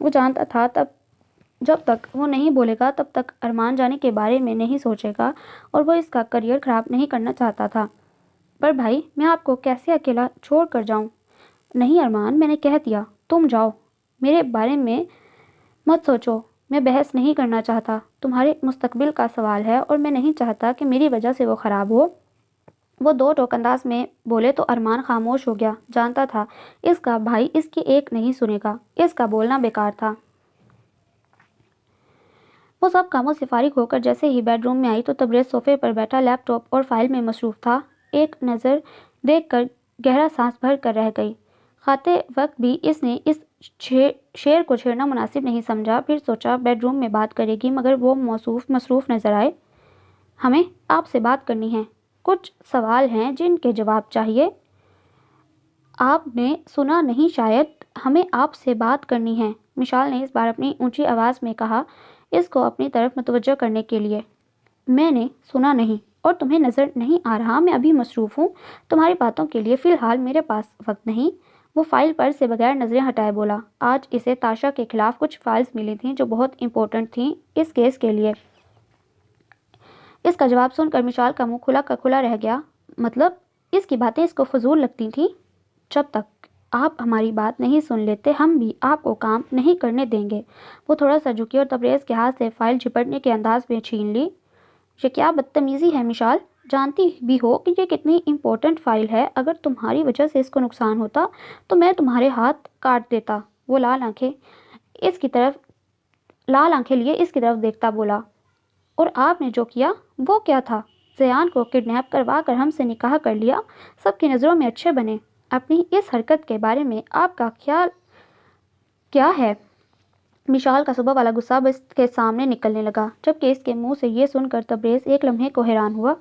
وہ جانتا تھا جب تک وہ نہیں بولے گا تب تک ارمان جانے کے بارے میں نہیں سوچے گا، اور وہ اس کا کریئر خراب نہیں کرنا چاہتا تھا۔ پر بھائی میں آپ کو کیسے اکیلا چھوڑ کر جاؤں؟ نہیں ارمان، میں نے کہہ دیا، تم جاؤ، میرے بارے میں مت سوچو، میں بحث نہیں کرنا چاہتا، تمہارے مستقبل کا سوال ہے اور میں نہیں چاہتا کہ میری وجہ سے وہ خراب ہو۔ وہ دو ٹوک انداز میں بولے تو ارمان خاموش ہو گیا، جانتا تھا اس کا بھائی اس کی ایک نہیں سنے گا، اس کا بولنا بیکار تھا۔ وہ سب کاموں سے فارغ ہو کر جیسے ہی بیڈ روم میں آئی تو تبریز صوفے پر بیٹھا لیپ ٹاپ اور فائل میں مصروف تھا۔ ایک نظر دیکھ کر گہرا سانس بھر کر رہ گئی۔ کھاتے وقت بھی اس نے اس شعر کو چھیڑنا مناسب نہیں سمجھا، پھر سوچا بیڈ روم میں بات کرے گی، مگر وہ مصروف نظر آئے۔ ہمیں آپ سے بات کرنی ہے، کچھ سوال ہیں جن کے جواب چاہیے۔ آپ نے سنا نہیں شاید، ہمیں آپ سے بات کرنی ہے، مشال نے اس بار اپنی اونچی آواز میں کہا، اس کو اپنی طرف متوجہ کرنے کے لیے۔ میں نے سنا نہیں، اور تمہیں نظر نہیں آ رہا میں ابھی مصروف ہوں، تمہاری باتوں کے لیے فی الحال میرے پاس وقت نہیں۔ وہ فائل پر سے بغیر نظریں ہٹائے بولا، آج اسے تاشا کے خلاف کچھ فائلز ملی تھیں جو بہت امپورٹنٹ تھیں اس کیس کے لیے۔ اس کا جواب سن کر مشال کا منہ کھلا کا کھلا رہ گیا۔ مطلب اس کی باتیں اس کو فضول لگتی تھیں؟ جب تک آپ ہماری بات نہیں سن لیتے ہم بھی آپ کو کام نہیں کرنے دیں گے۔ وہ تھوڑا سا جھکی اور تبریز کے ہاتھ سے فائل جھپٹنے کے انداز میں چھین لی۔ یہ کیا بدتمیزی ہے مشال، جانتی بھی ہو کہ یہ کتنی امپورٹنٹ فائل ہے، اگر تمہاری وجہ سے اس کو نقصان ہوتا تو میں تمہارے ہاتھ کاٹ دیتا۔ وہ لال آنکھیں لیے اس کی طرف دیکھتا بولا، اور آپ نے جو کیا وہ کیا تھا؟ زیان کو کڈنیپ کروا کر ہم سے نکاح کر لیا، سب کی نظروں میں اچھے بنے، اپنی اس حرکت کے بارے میں آپ کا خیال کیا ہے؟ مشال کا صبح والا غصہ اس کے سامنے نکلنے لگا، جبکہ اس کے منہ سے یہ سن کر تبریز ایک لمحے کو حیران ہوا۔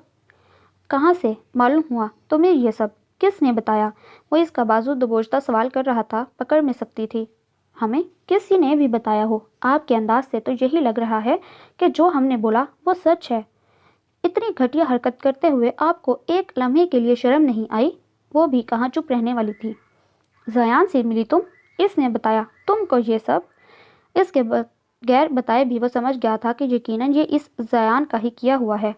کہاں سے معلوم ہوا تمہیں یہ سب؟ کس نے بتایا؟ وہ اس کا بازو دبوچتا سوال کر رہا تھا، پکڑ میں سکتی تھی۔ ہمیں کسی نے بھی بتایا ہو، آپ کے انداز سے تو یہی لگ رہا ہے کہ جو ہم نے بولا وہ سچ ہے۔ اتنی گھٹیا حرکت کرتے ہوئے آپ کو ایک لمحے کے لیے شرم نہیں آئی؟ وہ بھی کہاں چپ رہنے والی تھی۔ زیان سے ملی تم؟ اس نے بتایا تم کو یہ سب؟ اس کے بغیر بتائے بھی وہ سمجھ گیا تھا کہ یقیناً یہ اس زیان کا ہی کیا ہوا ہے۔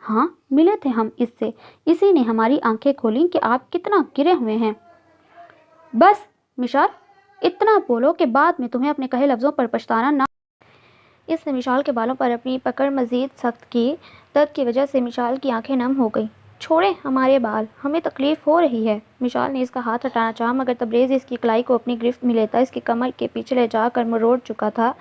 ہاں ملے تھے ہم اس سے، اسی نے ہماری آنکھیں کھولیں کہ آپ کتنا گرے ہوئے ہیں۔ بس مشال، اتنا بولو کہ بعد میں تمہیں اپنے کہے لفظوں پر پچھتانا نہ۔ اس نے مشال کے بالوں پر اپنی پکڑ مزید سخت کی، درد کی وجہ سے مشال کی آنکھیں نم ہو گئیں۔ چھوڑیں ہمارے بال، ہمیں تکلیف ہو رہی ہے۔ مشال نے اس کا ہاتھ ہٹانا چاہا، مگر تبریز اس کی کلائی کو اپنی گرفت میں لیتا اس کی کمر کے پیچھے لے جا کر مروڑ چکا تھا۔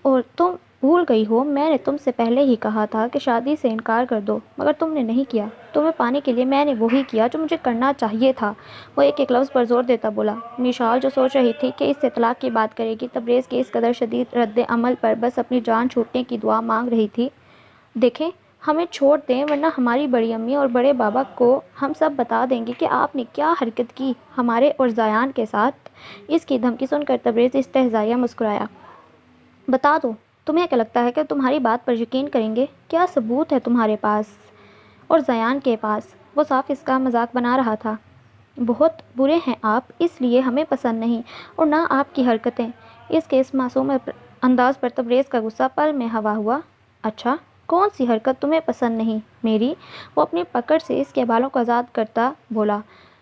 اور تم بھول گئی ہو، میں نے تم سے پہلے ہی کہا تھا کہ شادی سے انکار کر دو، مگر تم نے نہیں کیا، تمہیں پانے کے لیے میں نے وہی کیا جو مجھے کرنا چاہیے تھا۔ وہ ایک ایک لفظ پر زور دیتا بولا۔ مشال جو سوچ رہی تھی کہ اس سے طلاق کی بات کرے گی، تبریز کے اس قدر شدید رد عمل پر بس اپنی جان چھوٹنے کی دعا مانگ رہی تھی۔ دیکھیں ہمیں چھوڑ دیں، ورنہ ہماری بڑی امی اور بڑے بابا کو ہم سب بتا دیں گے کہ آپ نے کیا حرکت کی ہمارے اور زیان کے ساتھ۔ اس کی دھمکی سن کر تبریز استہزائیہ مسکرایا۔ بتا دو، تمہیں کیا لگتا ہے کہ تمہاری بات پر یقین کریں گے؟ کیا ثبوت ہے تمہارے پاس اور زیان کے پاس؟ وہ صاف اس کا مذاق بنا رہا تھا۔ بہت برے ہیں آپ، اس لیے ہمیں پسند نہیں، اور نہ آپ کی حرکتیں۔ اس کے اس معصوم انداز پر تبریز کا غصہ پل میں ہوا ہوا۔ اچھا، کون سی حرکت تمہیں پسند نہیں؟ میری؟ وہ اپنی پکڑ سے اس کے بالوں کو آزاد کرتا بولا۔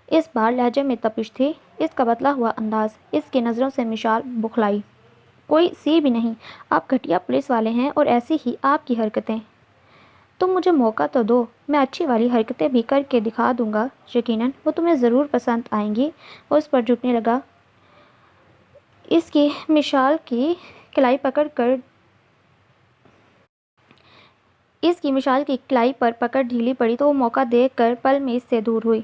اس بار لہجے میں تپش تھی۔ اس کا بدلا ہوا انداز اس کی نظروں سے مشال بکھلائی۔ کوئی سی بھی نہیں، آپ گھٹیا پولیس والے ہیں اور ایسی ہی آپ کی حرکتیں۔ تم مجھے موقع تو دو، میں اچھی والی حرکتیں بھی کر کے دکھا دوں گا، یقیناً وہ تمہیں ضرور پسند آئیں گی۔ وہ اس پر جھکنے لگا۔ اس کی مشال کی کلائی پر پکڑ ڈھیلی پڑی تو وہ موقع دیکھ کر پل میں اس سے دور ہوئی۔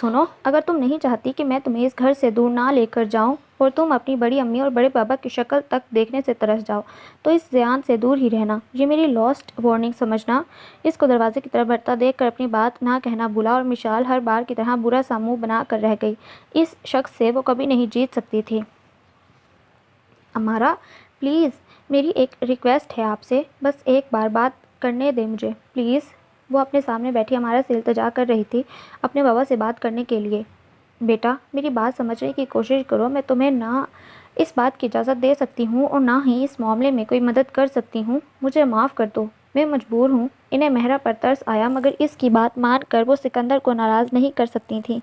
سنو، اگر تم نہیں چاہتی کہ میں تمہیں اس گھر سے دور نہ لے کر جاؤں اور تم اپنی بڑی امی اور بڑے بابا کی شکل تک دیکھنے سے ترس جاؤ، تو اس زیان سے دور ہی رہنا۔ یہ میری لاسٹ وارننگ سمجھنا۔ اس کو دروازے کی طرف بڑھتا دیکھ کر اپنی بات نہ کہنا بھولا اور مشال ہر بار کی طرح برا سا منہ بنا کر رہ گئی۔ اس شخص سے وہ کبھی نہیں جیت سکتی تھی۔ امارا، پلیز، میری ایک ریکویسٹ ہے آپ سے، بس ایک بار بات کرنے دیں مجھے، پلیز۔ وہ اپنے سامنے بیٹھی امارا سے التجا کر رہی تھی اپنے بابا سے بات کرنے کے لیے۔ بیٹا، میری بات سمجھنے کی کوشش کرو۔ میں تمہیں نہ اس بات کی اجازت دے سکتی ہوں اور نہ ہی اس معاملے میں کوئی مدد کر سکتی ہوں۔ مجھے معاف کر دو، میں مجبور ہوں۔ انہیں مہرا پر ترس آیا، مگر اس کی بات مان کر وہ سکندر کو ناراض نہیں کر سکتی تھیں۔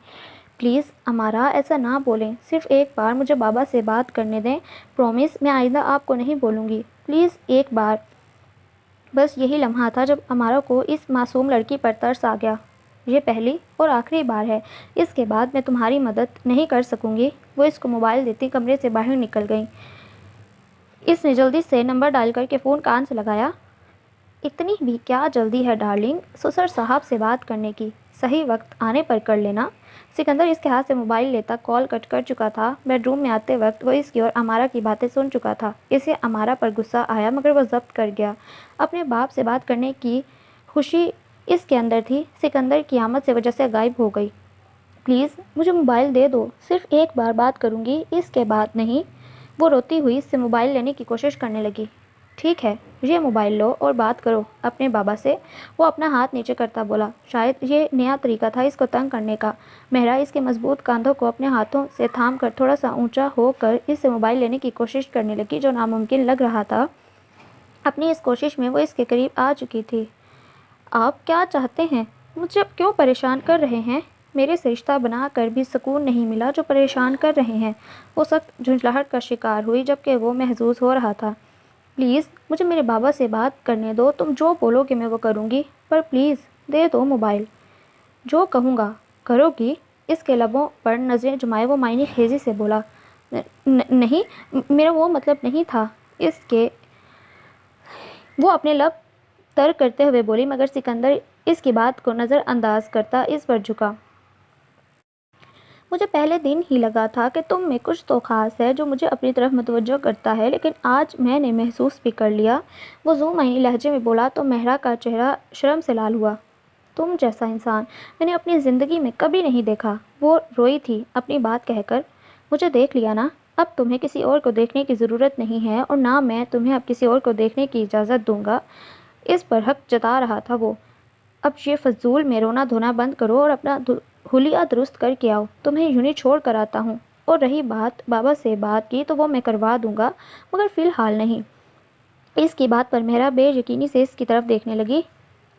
پلیز امارا، ایسا نہ بولیں، صرف ایک بار مجھے بابا سے بات کرنے دیں۔ پرومس، میں آئندہ آپ کو نہیں بولوں گی، پلیز ایک بار۔ بس یہی لمحہ تھا جب امارا کو اس معصوم لڑکی پر ترس آ گیا۔ یہ پہلی اور آخری بار ہے، اس کے بعد میں تمہاری مدد نہیں کر سکوں گی۔ وہ اس کو موبائل دیتی کمرے سے باہر نکل گئی۔ اس نے جلدی سے نمبر ڈائل کر کے فون کان سے لگایا۔ اتنی بھی کیا جلدی ہے ڈارلنگ، سسر صاحب سے بات کرنے کی؟ صحیح وقت آنے پر کر لینا۔ سکندر اس کے ہاتھ سے موبائل لیتا کال کٹ کر چکا تھا۔ بیڈ روم میں آتے وقت وہ اس کی اور امارا کی باتیں سن چکا تھا۔ اسے امارا پر غصہ آیا، مگر وہ ضبط کر گیا۔ اپنے باپ سے بات کرنے کی خوشی اس کے اندر تھی، سکندر کی آمد سے وجہ سے غائب ہو گئی۔ پلیز مجھے موبائل دے دو، صرف ایک بار بات کروں گی، اس کے بعد نہیں۔ وہ روتی ہوئی اس سے موبائل لینے کی کوشش کرنے لگی۔ ٹھیک ہے، یہ موبائل لو اور بات کرو اپنے بابا سے، وہ اپنا ہاتھ نیچے کرتا بولا۔ شاید یہ نیا طریقہ تھا اس کو تنگ کرنے کا۔ مہرا اس کے مضبوط کاندھوں کو اپنے ہاتھوں سے تھام کر تھوڑا سا اونچا ہو کر اس سے موبائل لینے کی کوشش کرنے لگی، جو ناممکن لگ رہا تھا۔ اپنی اس کوشش میں وہ اس کے قریب آ چکی تھی۔ آپ کیا چاہتے ہیں؟ مجھے کیوں پریشان کر رہے ہیں؟ میرے سے رشتہ بنا کر بھی سکون نہیں ملا جو پریشان کر رہے ہیں۔ وہ سخت جھنجھلاہٹ کا شکار ہوئی جبکہ وہ محظوظ ہو رہا تھا۔ پلیز مجھے میرے بابا سے بات کرنے دو، تم جو بولو گے میں وہ کروں گی، پر پلیز دے دو موبائل۔ جو کہوں گا کرو گی؟ اس کے لبوں پر نظریں جمائے وہ معنی خیزی سے بولا۔ نہیں، میرا وہ مطلب نہیں تھا۔ وہ اپنے لب تر کرتے ہوئے بولی، مگر سکندر اس کی بات کو نظر انداز کرتا اس پر جھکا۔ مجھے پہلے دن ہی لگا تھا کہ تم میں کچھ تو خاص ہے جو مجھے اپنی طرف متوجہ کرتا ہے، لیکن آج میں نے محسوس بھی کر لیا۔ وہ ذو معنی لہجے میں بولا تو مہرا کا چہرہ شرم سے لال ہوا۔ تم جیسا انسان میں نے اپنی زندگی میں کبھی نہیں دیکھا۔ وہ روئی تھی اپنی بات کہہ کر۔ مجھے دیکھ لیا نا، اب تمہیں کسی اور کو دیکھنے کی ضرورت نہیں ہے اور نہ میں تمہیں اب کسی اور کو دیکھنے کی اجازت دوں گا۔ اس پر حق جتا رہا تھا وہ۔ اب یہ فضول میں رونا دھونا بند کرو اور اپنا حلیہ درست کر کے آؤ، تمہیں یونہی چھوڑ کر آتا ہوں۔ اور رہی بات بابا سے بات کی تو وہ میں کروا دوں گا، مگر فی الحال نہیں۔ اس کی بات پر مہرا بے یقینی سے اس کی طرف دیکھنے لگی۔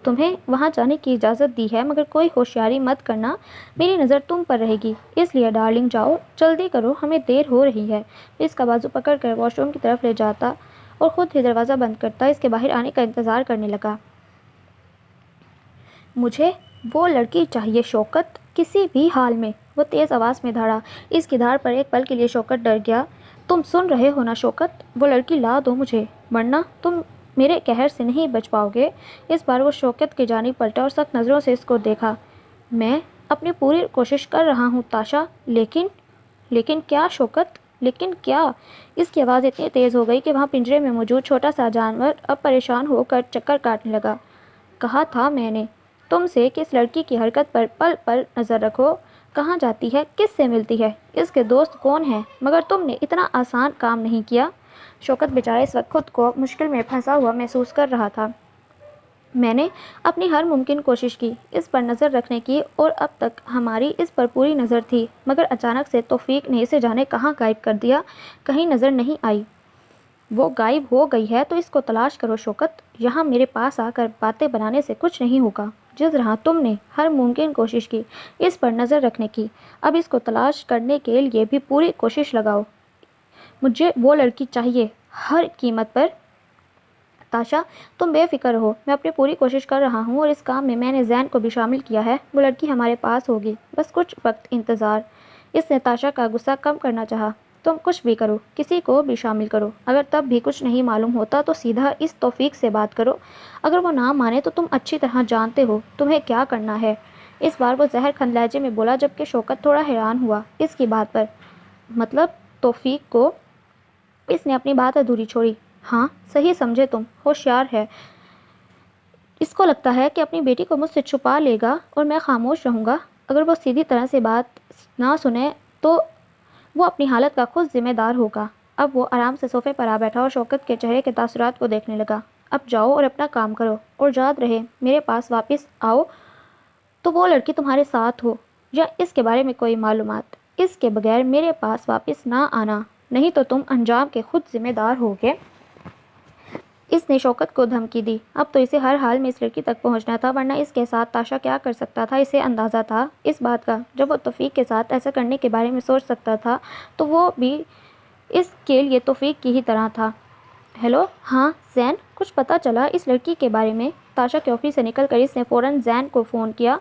تمہیں وہاں جانے کی اجازت دی ہے، مگر کوئی ہوشیاری مت کرنا، میری نظر تم پر رہے گی، اس لیے ڈارلنگ جاؤ، جلدی کرو، ہمیں دیر ہو رہی ہے۔ اس کا بازو پکڑ کر واش روم کی طرف لے جاتا اور خود ہی دروازہ بند کرتا اس کے باہر آنے کا انتظار کرنے لگا۔ مجھے وہ لڑکی چاہیے شوکت، کسی بھی حال میں، وہ تیز آواز میں دھاڑا۔ اس کی دھاڑ پر ایک پل کے لیے شوکت ڈر گیا۔ تم سن رہے ہو نا شوکت، وہ لڑکی لا دو مجھے، ورنہ تم میرے قہر سے نہیں بچ پاؤ گے۔ اس بار وہ شوکت کی جانب پلٹا اور سخت نظروں سے اس کو دیکھا۔ میں اپنی پوری کوشش کر رہا ہوں تاشا، لیکن کیا شوکت، لیکن کیا؟ اس کی آواز اتنی تیز ہو گئی کہ وہاں پنجرے میں موجود چھوٹا سا جانور اب پریشان ہو کر چکر کاٹنے لگا۔ کہا تھا میں نے تم سے کہ اس لڑکی کی حرکت پر پل پل نظر رکھو، کہاں جاتی ہے، کس سے ملتی ہے، اس کے دوست کون ہیں، مگر تم نے اتنا آسان کام نہیں کیا۔ شوکت بیچارہ اس وقت خود کو مشکل میں پھنسا ہوا محسوس کر رہا تھا۔ میں نے اپنی ہر ممکن کوشش کی اس پر نظر رکھنے کی، اور اب تک ہماری اس پر پوری نظر تھی، مگر اچانک سے توفیق نے اسے جانے کہاں غائب کر دیا، کہیں نظر نہیں آئی۔ وہ غائب ہو گئی ہے تو اس کو تلاش کرو شوکت، یہاں میرے پاس آ کر باتیں بنانے سے کچھ نہیں ہوگا۔ جس طرح تم نے ہر ممکن کوشش کی اس پر نظر رکھنے کی، اب اس کو تلاش کرنے کے لیے بھی پوری کوشش لگاؤ۔ مجھے وہ لڑکی چاہیے، ہر قیمت پر۔ تاشا، تم بے فکر ہو، میں اپنی پوری کوشش کر رہا ہوں، اور اس کام میں نے زین کو بھی شامل کیا ہے۔ وہ لڑکی ہمارے پاس ہوگی، بس کچھ وقت انتظار۔ اس نے تاشا کا غصہ کم کرنا چاہا۔ تم کچھ بھی کرو، کسی کو بھی شامل کرو، اگر تب بھی کچھ نہیں معلوم ہوتا تو سیدھا اس توفیق سے بات کرو، اگر وہ نہ مانے تو تم اچھی طرح جانتے ہو تمہیں کیا کرنا ہے۔ اس بار وہ زہر کھند لہجے میں بولا، جبکہ شوکت تھوڑا حیران ہوا اس کی بات پر۔ مطلب توفیق کو؟ اس نے اپنی بات ادھوری چھوڑی۔ ہاں صحیح سمجھے تم، ہوشیار ہے۔ اس کو لگتا ہے کہ اپنی بیٹی کو مجھ سے چھپا لے گا اور میں خاموش رہوں گا۔ اگر وہ سیدھی طرح سے بات نہ سنے تو وہ اپنی حالت کا خود ذمہ دار ہوگا۔ اب وہ آرام سے صوفے پر آ بیٹھا اور شوکت کے چہرے کے تاثرات کو دیکھنے لگا۔ اب جاؤ اور اپنا کام کرو، اور یاد رہے میرے پاس واپس آؤ تو وہ لڑکی تمہارے ساتھ ہو، یا اس کے بارے میں کوئی معلومات۔ اس کے بغیر میرے پاس واپس نہ آنا، نہیں تو تم انجام کے خود ذمہ دار ہوگے۔ اس نے شوکت کو دھمکی دی۔ اب تو اسے ہر حال میں اس لڑکی تک پہنچنا تھا، ورنہ اس کے ساتھ تاشا کیا کر سکتا تھا اسے اندازہ تھا اس بات کا۔ جب وہ توفیق کے ساتھ ایسا کرنے کے بارے میں سوچ سکتا تھا تو وہ بھی اس کے لیے توفیق کی ہی طرح تھا۔ ہیلو، ہاں زین، کچھ پتہ چلا اس لڑکی کے بارے میں؟ تاشا کے آفس سے نکل کر اس نے فوراً زین کو فون کیا۔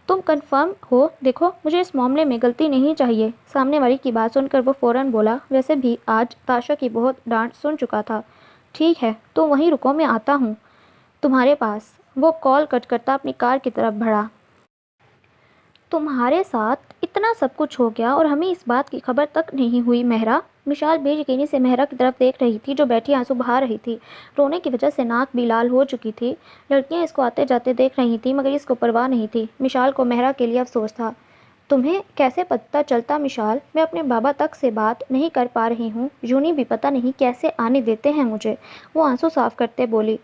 تم کنفرم ہو؟ دیکھو مجھے اس معاملے میں غلطی نہیں چاہیے۔ سامنے والی کی بات سن کر وہ فوراً بولا، ویسے بھی آج تاشا کی بہت ڈانٹ سن چکا تھا۔ ٹھیک ہے تو وہیں رکو، میں آتا ہوں تمہارے پاس۔ وہ کال کٹ کرتا اپنی کار کی طرف بڑھا۔ تمہارے ساتھ اتنا سب کچھ ہو گیا اور ہمیں اس بات کی خبر تک نہیں ہوئی مہرا؟ مشال بے یقینی سے مہرا کی طرف دیکھ رہی تھی جو بیٹھی آنسو بہا رہی تھی۔ رونے کی وجہ سے ناک بھی لال ہو چکی تھی۔ لڑکیاں اس کو آتے جاتے دیکھ رہی تھیں مگر اس کو پرواہ نہیں تھی۔ مشال کو مہرا کے لیے افسوس تھا۔ تمہیں کیسے پتہ چلتا مشال؟ میں اپنے بابا تک سے بات نہیں کر پا رہی ہوں، یونی بھی پتہ نہیں کیسے آنے دیتے ہیں مجھے، وہ آنسو صاف کرتے بولی۔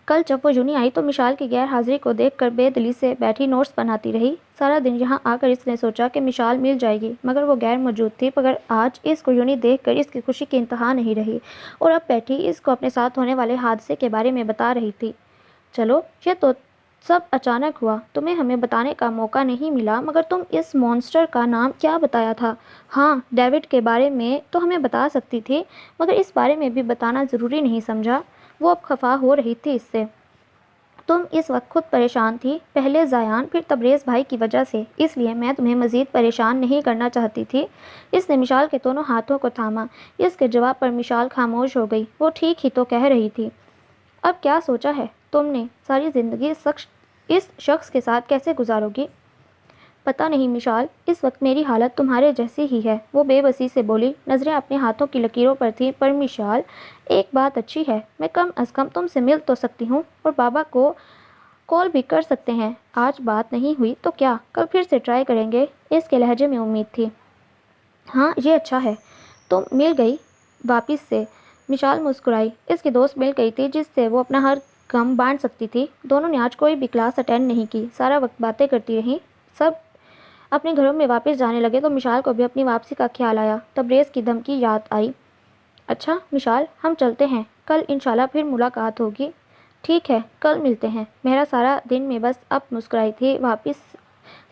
کل جب وہ یونی آئی تو مشال کی غیر حاضری کو دیکھ کر بے دلی سے بیٹھی نوٹس بناتی رہی۔ سارا دن یہاں آ کر اس نے سوچا کہ مشال مل جائے گی، مگر وہ غیر موجود تھی۔ مگر آج اس کو یونی دیکھ کر اس کی خوشی کی انتہا نہیں رہی، اور اب بیٹھی اس کو اپنے ساتھ ہونے والے حادثے کے بارے میں بتا رہی تھی۔ چلو، یہ تو سب اچانک ہوا، تمہیں ہمیں بتانے کا موقع نہیں ملا، مگر تم اس مونسٹر کا نام کیا بتایا تھا؟ ہاں، ڈیوڈ کے بارے میں تو ہمیں بتا سکتی تھی، مگر اس بارے میں بھی بتانا ضروری نہیں سمجھا۔ وہ اب خفا ہو رہی تھی اس سے۔ تم اس وقت خود پریشان تھی، پہلے زیان پھر تبریز بھائی کی وجہ سے، اس لیے میں تمہیں مزید پریشان نہیں کرنا چاہتی تھی۔ اس نے مشال کے دونوں ہاتھوں کو تھاما۔ اس کے جواب پر مشال خاموش ہو گئی۔ وہ ٹھیک ہی تو کہہ رہی تھی۔ اب کیا سوچا ہے تم نے؟ ساری زندگی اس شخص کے ساتھ کیسے گزارو گی؟ پتہ نہیں مشال، اس وقت میری حالت تمہارے جیسی ہی ہے، وہ بے بسی سے بولی۔ نظریں اپنے ہاتھوں کی لکیروں پر تھیں۔ پر مشال، ایک بات اچھی ہے، میں کم از کم تم سے مل تو سکتی ہوں، اور بابا کو کال بھی کر سکتے ہیں۔ آج بات نہیں ہوئی تو کیا کل پھر سے ٹرائی کریں گے؟ اس کے لہجے میں امید تھی۔ ہاں یہ اچھا ہے، تم مل گئی واپس سے۔ مشال مسکرائی۔ اس کی دوست مل گئی تھی جس سے وہ اپنا ہر غم بانٹ سکتی تھی۔ دونوں نے آج کوئی بھی کلاس اٹینڈ نہیں کی، سارا وقت باتیں کرتی رہیں۔ سب اپنے گھروں میں واپس جانے لگے تو مشال کو بھی اپنی واپسی کا خیال آیا۔ تبریز کی دھمکی یاد آئی۔ اچھا مشال، ہم چلتے ہیں، کل انشاءاللہ پھر ملاقات ہوگی۔ ٹھیک ہے، کل ملتے ہیں۔ مہرا سارا دن میں بس اب مسکرائی تھی۔ واپس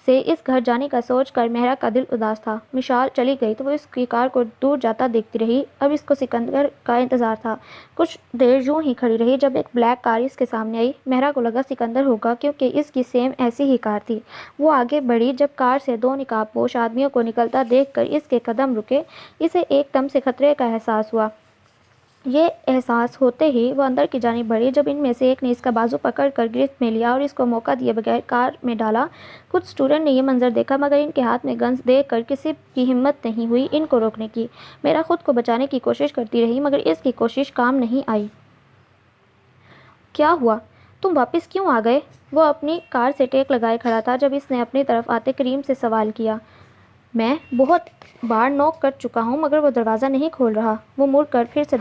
سے اس گھر جانے کا سوچ کر مہرا کا دل اداس تھا۔ مشال چلی گئی تو وہ اس کی کار کو دور جاتا دیکھتی رہی۔ اب اس کو سکندر کا انتظار تھا۔ کچھ دیر یوں ہی کھڑی رہی جب ایک بلیک کار اس کے سامنے آئی۔ مہرا کو لگا سکندر ہوگا کیونکہ اس کی سیم ایسی ہی کار تھی۔ وہ آگے بڑھی۔ جب کار سے دو نقاب پوش آدمیوں کو نکلتا دیکھ کر اس کے قدم رکے، اسے ایک دم سے خطرے کا احساس ہوا۔ یہ احساس ہوتے ہی وہ اندر کی جانب بڑھی جب ان میں سے ایک نے اس کا بازو پکڑ کر گرفت میں لیا اور اس کو موقع دیے بغیر کار میں ڈالا۔ کچھ اسٹوڈنٹ نے یہ منظر دیکھا مگر ان کے ہاتھ میں گنز دیکھ کر کسی کی ہمت نہیں ہوئی ان کو روکنے کی۔ میرا خود کو بچانے کی کوشش کرتی رہی مگر اس کی کوشش کام نہیں آئی۔ کیا ہوا؟ تم واپس کیوں آ گئے؟ وہ اپنی کار سے ٹیک لگائے کھڑا تھا جب اس نے اپنی طرف آتے کریم سے سوال کیا۔ میں بہت بار نوک کر چکا ہوں مگر وہ دروازہ نہیں کھول رہا۔ وہ مڑ کر پھر سے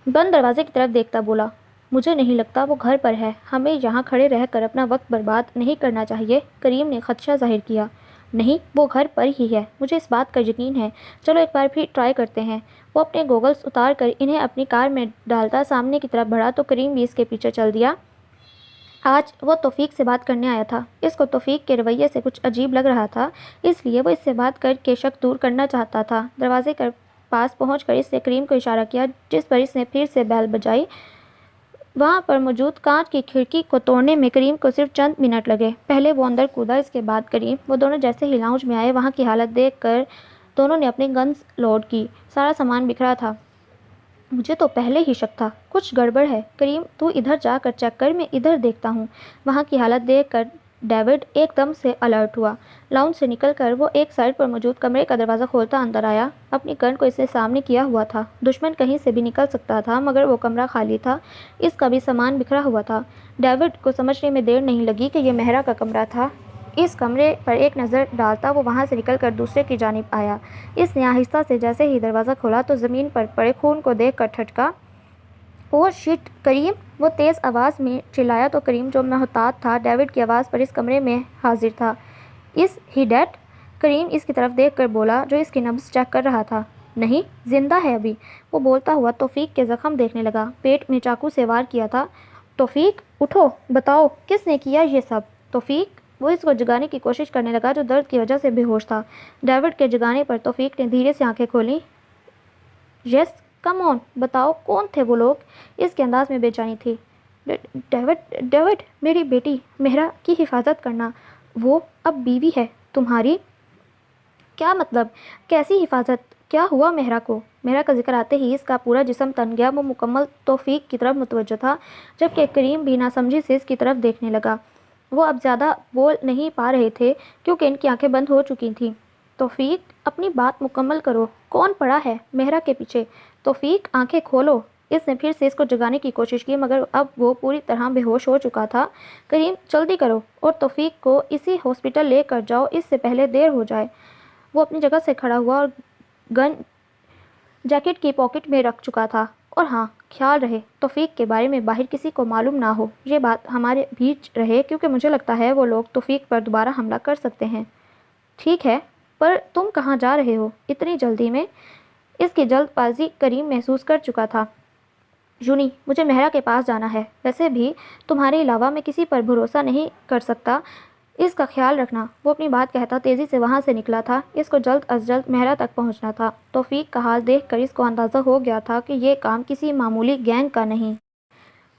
بند دروازے کی طرف دیکھتا بولا، مجھے نہیں لگتا وہ گھر پر ہے، ہمیں یہاں کھڑے رہ کر اپنا وقت برباد نہیں کرنا چاہیے۔ کریم نے خدشہ ظاہر کیا۔ نہیں، وہ گھر پر ہی ہے، مجھے اس بات کا یقین ہے، چلو ایک بار پھر ٹرائی کرتے ہیں۔ وہ اپنے گوگلز اتار کر انہیں اپنی کار میں ڈالتا سامنے کی طرف بڑھا تو کریم بھی اس کے پیچھے چل دیا۔ آج وہ توفیق سے بات کرنے آیا تھا۔ اس کو توفیق کے رویے سے کچھ عجیب لگ رہا تھا، اس لیے وہ اس سے بات کر کے شک دور کرنا چاہتا تھا۔ دروازے کے پاس پہنچ کر اس نے کریم کو اشارہ کیا، جس پر اس نے پھر سے بیل بجائی۔ وہاں پر موجود کانچ کی کھڑکی کو توڑنے میں کریم کو صرف چند منٹ لگے۔ پہلے وہ اندر کودا، اس کے بعد کریم۔ وہ دونوں جیسے ہی لاؤنج میں آئے، وہاں کی حالت دیکھ کر دونوں نے اپنی گنز لوڈ کی۔ سارا سامان بکھرا تھا۔ مجھے تو پہلے ہی شک تھا، کچھ گڑبڑ ہے۔ کریم، تو ادھر جا کر چیک کر، میں ادھر دیکھتا ہوں۔ وہاں کی حالت دیکھ کر ڈیوڈ ایک دم سے الرٹ ہوا۔ لاؤنج سے نکل کر وہ ایک سائڈ پر موجود کمرے کا دروازہ کھولتا اندر آیا۔ اپنی گن کو اس نے سامنے کیا ہوا تھا، دشمن کہیں سے بھی نکل سکتا تھا، مگر وہ کمرہ خالی تھا، اس کا بھی سامان بکھرا ہوا تھا۔ ڈیوڈ کو سمجھنے میں دیر نہیں لگی کہ یہ مہرا کا کمرہ تھا۔ اس کمرے پر ایک نظر ڈالتا وہ وہاں سے نکل کر دوسرے کی جانب آیا۔ اس نے آہستہ سے جیسے ہی دروازہ کھولا تو زمین پر پڑے خون کو دیکھ کر ٹھٹکا۔ اوہ شٹ، کریم! وہ تیز آواز میں چلایا تو کریم، جو محتاط تھا ڈیوڈ کی آواز پر، اس کمرے میں حاضر تھا۔ از ہی ڈیڈ؟ کریم اس کی طرف دیکھ کر بولا، جو اس کی نبض چیک کر رہا تھا۔ نہیں، زندہ ہے ابھی۔ وہ بولتا ہوا توفیق کے زخم دیکھنے لگا۔ پیٹ میں چاقو سے وار کیا تھا۔ توفیق، اٹھو، بتاؤ کس نے کیا یہ سب؟ توفیق! وہ اس کو جگانے کی کوشش کرنے لگا، جو درد کی وجہ سے بے ہوش تھا۔ ڈیوڈ کے جگانے پر توفیق نے دھیرے سے آنکھیں کھولیں۔ یس، کم آن، بتاؤ کون تھے وہ لوگ؟ اس کے انداز میں بے چینی تھی۔ ڈیوڈ، میری بیٹی مہرا کی حفاظت کرنا۔ وہ اب بیوی ہے تمہاری۔ کیا مطلب؟ کیسی حفاظت؟ کیا ہوا مہرا کو؟ مہرا کا ذکر آتے ہی اس کا پورا جسم تن گیا۔ وہ مکمل توفیق کی طرف متوجہ تھا، جبکہ کریم بھی ناسمجھی سے اس کی طرف دیکھنے لگا۔ وہ اب زیادہ بول نہیں پا رہے تھے کیونکہ ان کی آنکھیں بند ہو چکی تھیں۔ توفیق، اپنی بات مکمل کرو، کون پڑا ہے مہرا کے پیچھے؟ توفیق، آنکھیں کھولو۔ اس نے پھر سے اس کو جگانے کی کوشش کی، مگر اب وہ پوری طرح بے ہوش ہو چکا تھا۔ کریم، جلدی کرو اور توفیق کو اسی ہاسپٹل لے کر جاؤ، اس سے پہلے دیر ہو جائے۔ وہ اپنی جگہ سے کھڑا ہوا اور گن جیکٹ کی پاکٹ میں رکھ چکا تھا۔ اور ہاں، خیال رہے توفیق کے بارے میں باہر کسی کو معلوم نہ ہو، یہ بات ہمارے بیچ رہے، کیونکہ مجھے لگتا ہے وہ لوگ توفیق پر دوبارہ حملہ کر سکتے ہیں۔ ٹھیک ہے، پر تم کہاں جا رہے ہو اتنی جلدی میں؟ اس کی جلد بازی کریم محسوس کر چکا تھا۔ یونی، مجھے مہرا کے پاس جانا ہے، ویسے بھی تمہارے علاوہ میں کسی پر بھروسہ نہیں کر سکتا، اس کا خیال رکھنا۔ وہ اپنی بات کہتا تیزی سے وہاں سے نکلا تھا۔ اس کو جلد از جلد مہرا تک پہنچنا تھا۔ توفیق کا حال دیکھ کر اس کو اندازہ ہو گیا تھا کہ یہ کام کسی معمولی گینگ کا نہیں۔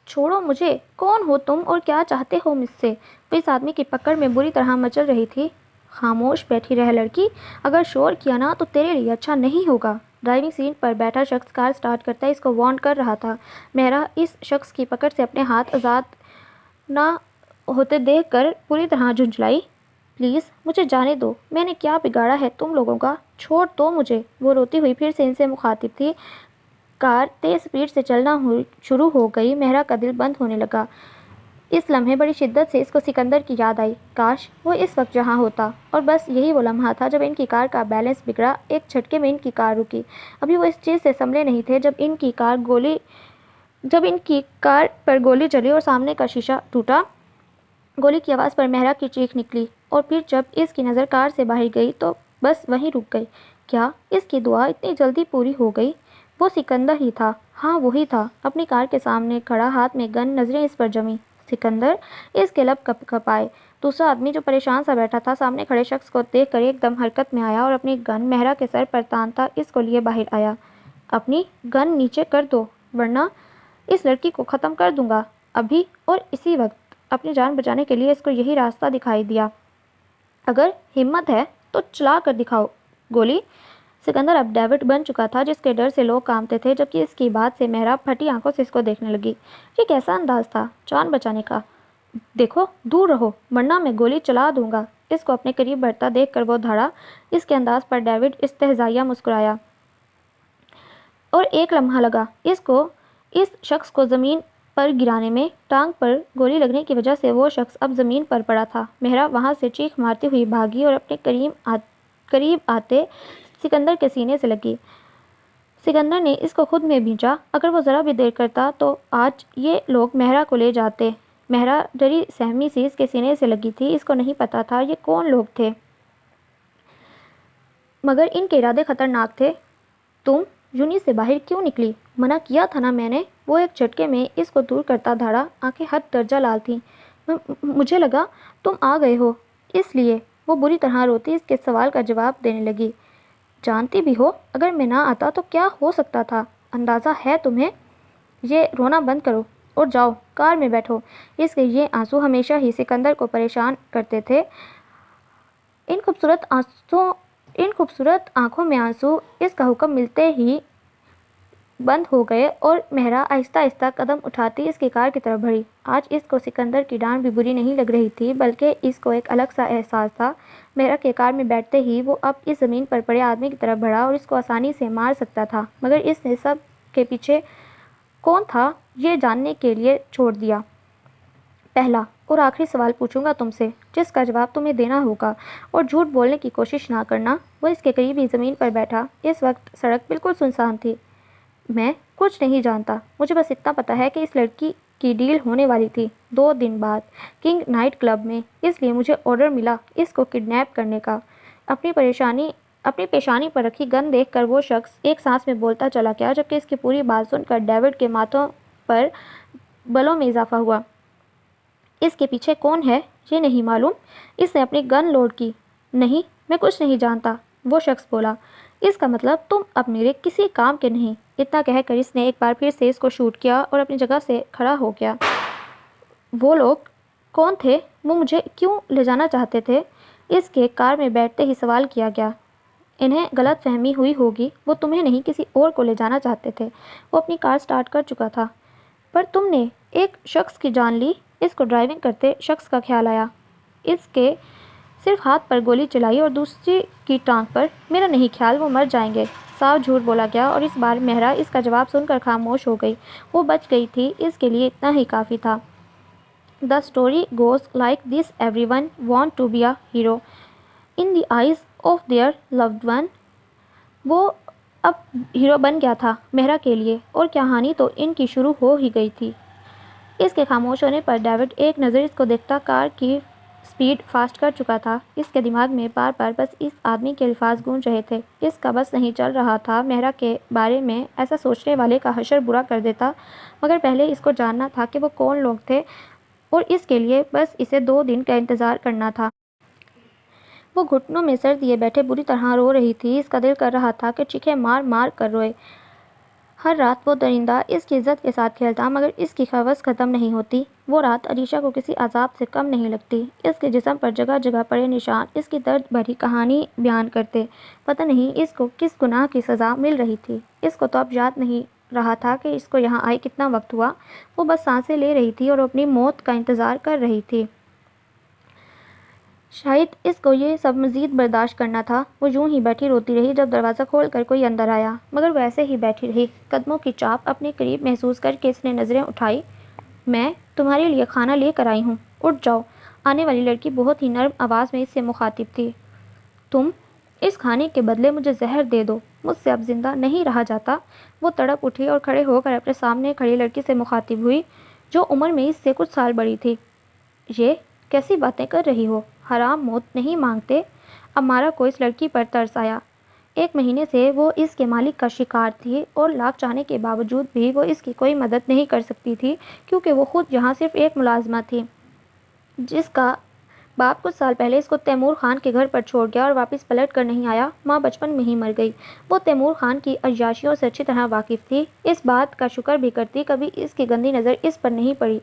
چھوڑو مجھے، کون ہو تم اور کیا چاہتے ہو مجھ سے؟ وہ اس آدمی کی پکڑ میں بری طرح مچل رہی تھی۔ خاموش بیٹھی رہ لڑکی، اگر شور کیا نا تو تیرے لیے اچھا نہیں ہوگا۔ ڈرائیونگ سیٹ پر بیٹھا شخص کار سٹارٹ کرتا اس کو وارن کر رہا تھا۔ مہرا اس شخص کی پکڑ سے اپنے ہاتھ آزاد نہ ہوتے دیکھ کر پوری طرح جھنجھلائی۔ پلیز مجھے جانے دو، میں نے کیا بگاڑا ہے تم لوگوں کا؟ چھوڑ دو مجھے۔ وہ روتی ہوئی پھر سے ان سے مخاطب تھی۔ کار تیز سپیڈ سے چلنا شروع ہو گئی۔ مہرا کا دل بند ہونے لگا۔ اس لمحے بڑی شدت سے اس کو سکندر کی یاد آئی۔ کاش وہ اس وقت جہاں ہوتا، اور بس یہی وہ لمحہ تھا جب ان کی کار کا بیلنس بگڑا۔ ایک جھٹکے میں ان کی کار رکی۔ ابھی وہ اس چیز سے سنبھلے نہیں تھے جب ان کی کار پر گولی چلی اور سامنے کا شیشہ ٹوٹا۔ گولی کی آواز پر مہرا کی چیخ نکلی، اور پھر جب اس کی نظر کار سے باہر گئی تو بس وہیں رک گئی۔ کیا اس کی دعا اتنی جلدی پوری ہو گئی؟ وہ سکندر ہی تھا، ہاں وہی تھا، اپنی کار کے سامنے کھڑا، ہاتھ میں گن، نظریں اس پر جمی۔ سکندر! اس کے لب کپ کپائے۔ دوسرا آدمی جو پریشان سا بیٹھا تھا، سامنے کھڑے شخص کو دیکھ کر ایک دم حرکت میں آیا اور اپنی گن مہرا کے سر پر تانتا اس کو لیے باہر آیا۔ اپنی گن نیچے کر دو، ورنہ اس لڑکی کو ختم کر دوں گا ابھی اور اسی وقت۔ اپنی جان بچانے کے لیے اس کو یہی راستہ دکھائی دیا۔ اگر ہمت ہے تو چلا کر دکھاؤ گولی۔ سکندر اب ڈیوڈ بن چکا تھا، جس کے ڈر سے لوگ کانپتے تھے، جبکہ اس کی بات سے مہرا پھٹی آنکھوں سے اس کو دیکھنے لگی۔ یہ کیسا انداز تھا جان بچانے کا؟ دیکھو، دور رہو ورنہ میں گولی چلا دوں گا۔ اس کو اپنے قریب بڑھتا دیکھ کر وہ دھاڑا۔ اس کے انداز پر ڈیوڈ استہزائیہ مسکرایا، اور ایک لمحہ لگا اس شخص کو زمین پر گرانے میں ٹانگ پر گولی لگنے کی وجہ سے وہ شخص اب زمین پر پڑا تھا۔ مہرا وہاں سے چیخ مارتی ہوئی بھاگی اور اپنے قریب آتے سکندر کے سینے سے لگی۔ سکندر نے اس کو خود میں بھینچا۔ اگر وہ ذرا بھی دیر کرتا تو آج یہ لوگ مہرا کو لے جاتے۔ مہرا ڈری سہمی سی اس کے سینے سے لگی تھی۔ اس کو نہیں پتا تھا یہ کون لوگ تھے، مگر ان کے ارادے خطرناک تھے۔ تم یونی سے باہر کیوں نکلی؟ منع کیا تھا نا میں نے۔ وہ ایک جھٹکے میں اس کو دور کرتا دھاڑا، آنکھیں حد درجہ لال تھیں۔ مجھے لگا تم آ گئے ہو، اس لیے۔ وہ بری طرح روتی اس کے سوال کا جواب دینے لگی۔ جانتی بھی ہو اگر میں نہ آتا تو کیا ہو سکتا تھا، اندازہ ہے تمہیں؟ یہ رونا بند کرو اور جاؤ کار میں بیٹھو۔ اس کے یہ آنسو ہمیشہ ہی سکندر کو پریشان کرتے تھے۔ ان خوبصورت آنکھوں میں آنسو اس کا حکم ملتے ہی بند ہو گئے اور مہرا آہستہ آہستہ قدم اٹھاتی اس کی کار کی طرف بڑھی۔ آج اس کو سکندر کی ڈانٹ بھی بری نہیں لگ رہی تھی، بلکہ اس کو ایک الگ سا احساس تھا۔ مہرا کے کار میں بیٹھتے ہی وہ اب اس زمین پر پڑے آدمی کی طرف بڑھا اور اس کو آسانی سے مار سکتا تھا، مگر اس نے سب کے پیچھے کون تھا یہ جاننے کے لیے چھوڑ دیا۔ پہلا اور آخری سوال پوچھوں گا تم سے، جس کا جواب تمہیں دینا ہوگا، اور جھوٹ بولنے کی کوشش نہ کرنا۔ وہ اس کے قریب ہی زمین پر بیٹھا۔ اس وقت سڑک بالکل سنسان تھی۔ میں کچھ نہیں جانتا، مجھے بس اتنا پتا ہے کہ اس لڑکی کی ڈیل ہونے والی تھی 2 دن بعد کنگ نائٹ کلب میں، اس لیے مجھے آرڈر ملا اس کو کڈنیپ کرنے کا۔ اپنی پیشانی پر رکھی گن دیکھ کر وہ شخص ایک سانس میں بولتا چلا گیا، جبکہ اس کی پوری بات سن کر ڈیوڈ کے ماتھوں پر بلوں میں اضافہ ہوا۔ اس کے پیچھے کون ہے یہ نہیں معلوم؟ اس نے اپنی گن لوڈ کی۔ نہیں، میں کچھ نہیں جانتا، وہ شخص بولا۔ اس کا مطلب تم اب میرے کسی کام کے نہیں۔ اتنا کہہ کر اس نے ایک بار پھر سے اس کو شوٹ کیا اور اپنی جگہ سے کھڑا ہو گیا۔ وہ لوگ کون تھے؟ وہ مجھے کیوں لے جانا چاہتے تھے؟ اس کے کار میں بیٹھتے ہی سوال کیا گیا۔ انہیں غلط فہمی ہوئی ہوگی، وہ تمہیں نہیں کسی اور کو لے جانا چاہتے تھے۔ وہ اپنی کار سٹارٹ کر چکا تھا۔ پر تم نے ایک شخص کی جان لی۔ اس کو ڈرائیونگ کرتے شخص کا خیال آیا۔ اس کے صرف ہاتھ پر گولی چلائی اور دوسری کی ٹانگ پر۔ میرا نہیں خیال وہ مر جائیں گے۔ صاف جھوٹ بولا گیا، اور اس بار مہرا اس کا جواب سن کر خاموش ہو گئی۔ وہ بچ گئی تھی، اس کے لیے اتنا ہی کافی تھا۔ The story goes like this: everyone wants to be a hero in the eyes of their loved one. وہ اب ہیرو بن گیا تھا مہرا کے لیے، اور کہانی تو ان کی شروع ہو ہی گئی تھی۔ اس کے خاموش ہونے پر ڈیوڈ ایک نظر اس کو دیکھتا کار کی سپیڈ فاسٹ کر چکا تھا۔ اس کے دماغ میں بار بار بس اس آدمی کے الفاظ گونج رہے تھے۔ اس کا بس نہیں چل رہا تھا مہرا کے بارے میں ایسا سوچنے والے کا حشر برا کر دیتا، مگر پہلے اس کو جاننا تھا کہ وہ کون لوگ تھے، اور اس کے لیے بس اسے 2 دن کا انتظار کرنا تھا۔ وہ گھٹنوں میں سر دیے بیٹھے بری طرح رو رہی تھی۔ اس کا دل کر رہا تھا کہ چیخیں مار مار کر روئے۔ ہر رات وہ درندہ اس کی عزت کے ساتھ کھیلتا، مگر اس کی ہوس ختم نہیں ہوتی۔ وہ رات علیشا کو کسی عذاب سے کم نہیں لگتی۔ اس کے جسم پر جگہ جگہ پڑے نشان اس کی درد بھری کہانی بیان کرتے۔ پتہ نہیں اس کو کس گناہ کی سزا مل رہی تھی۔ اس کو تو اب یاد نہیں رہا تھا کہ اس کو یہاں آئے کتنا وقت ہوا۔ وہ بس سانسیں لے رہی تھی اور اپنی موت کا انتظار کر رہی تھی۔ شاید اس کو یہ سب مزید برداشت کرنا تھا۔ وہ یوں ہی بیٹھی روتی رہی جب دروازہ کھول کر کوئی اندر آیا، مگر وہ ایسے ہی بیٹھی رہی۔ قدموں کی چاپ اپنے قریب محسوس کر کے اس نے نظریں اٹھائی۔ میں تمہارے لیے کھانا لے کر آئی ہوں، اٹھ جاؤ۔ آنے والی لڑکی بہت ہی نرم آواز میں اس سے مخاطب تھی۔ تم اس کھانے کے بدلے مجھے زہر دے دو، مجھ سے اب زندہ نہیں رہا جاتا۔ وہ تڑپ اٹھی اور کھڑے ہو کر اپنے سامنے کھڑی لڑکی سے مخاطب ہوئی، جو عمر میں اس سے کچھ سال بڑی تھی۔ یہ کیسی باتیں کر رہی ہو؟ حرام موت نہیں مانگتے؟ اب مارا کو اس لڑکی پر ترس آیا۔ 1 مہینے سے وہ اس کے مالک کا شکار تھی، اور لاکھ چاہنے کے باوجود بھی وہ اس کی کوئی مدد نہیں کر سکتی تھی، کیونکہ وہ خود یہاں صرف ایک ملازمہ تھی، جس کا باپ کچھ سال پہلے اس کو تیمور خان کے گھر پر چھوڑ گیا اور واپس پلٹ کر نہیں آیا۔ ماں بچپن میں ہی مر گئی۔ وہ تیمور خان کی عیاشیوں سے اچھی طرح واقف تھی، اس بات کا شکر بھی کرتی کبھی اس کی گندی نظر اس پر نہیں پڑی۔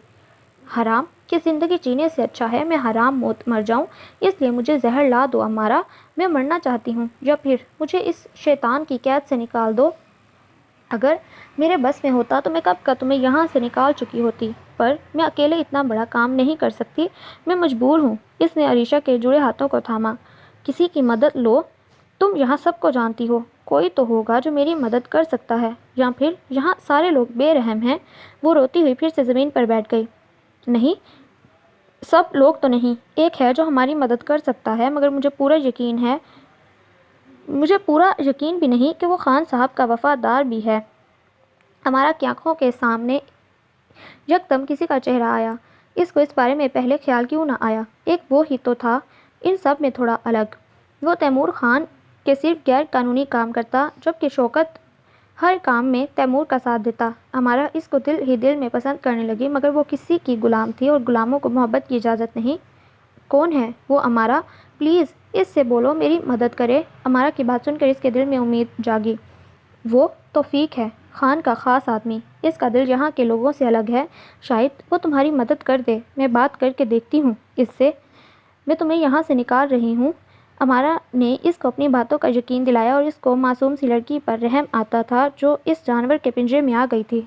حرام کی زندگی جینے سے اچھا ہے میں حرام موت مر جاؤں، اس لیے مجھے زہر لا دو امارا، میں مرنا چاہتی ہوں، یا پھر مجھے اس شیطان کی قید سے نکال دو۔ اگر میرے بس میں ہوتا تو میں کب کا تمہیں یہاں سے نکال چکی ہوتی، پر میں اکیلے اتنا بڑا کام نہیں کر سکتی، میں مجبور ہوں۔ اس نے عریشہ کے جڑے ہاتھوں کو تھاما۔ کسی کی مدد لو، تم یہاں سب کو جانتی ہو، کوئی تو ہوگا جو میری مدد کر سکتا ہے، یا پھر یہاں سارے لوگ بے رحم ہیں۔ وہ روتی ہوئی پھر سے زمین پر بیٹھ گئی۔ نہیں، سب لوگ تو نہیں، ایک ہے جو ہماری مدد کر سکتا ہے، مگر مجھے پورا یقین بھی نہیں کہ وہ خان صاحب کا وفادار بھی ہے۔ ہمارا کی آنکھوں کے سامنے یکدم کسی کا چہرہ آیا۔ اس کو اس بارے میں پہلے خیال کیوں نہ آیا؟ ایک وہ ہی تو تھا، ان سب میں تھوڑا الگ۔ وہ تیمور خان کے صرف غیر قانونی کام کرتا، جبکہ شوکت ہر کام میں تیمور کا ساتھ دیتا۔ ہمارا اس کو دل ہی دل میں پسند کرنے لگی، مگر وہ کسی کی غلام تھی اور غلاموں کو محبت کی اجازت نہیں۔ کون ہے وہ امارا؟ پلیز اس سے بولو میری مدد کرے۔ امارا کی بات سن کر اس کے دل میں امید جاگی۔ وہ توفیق ہے، خان کا خاص آدمی۔ اس کا دل یہاں کے لوگوں سے الگ ہے، شاید وہ تمہاری مدد کر دے۔ میں بات کر کے دیکھتی ہوں اس سے۔ میں تمہیں یہاں سے نکال رہی ہوں۔ امارا نے اس کو اپنی باتوں کا یقین دلایا، اور اس کو معصوم سی لڑکی پر رحم آتا تھا جو اس جانور کے پنجرے میں آ گئی تھی۔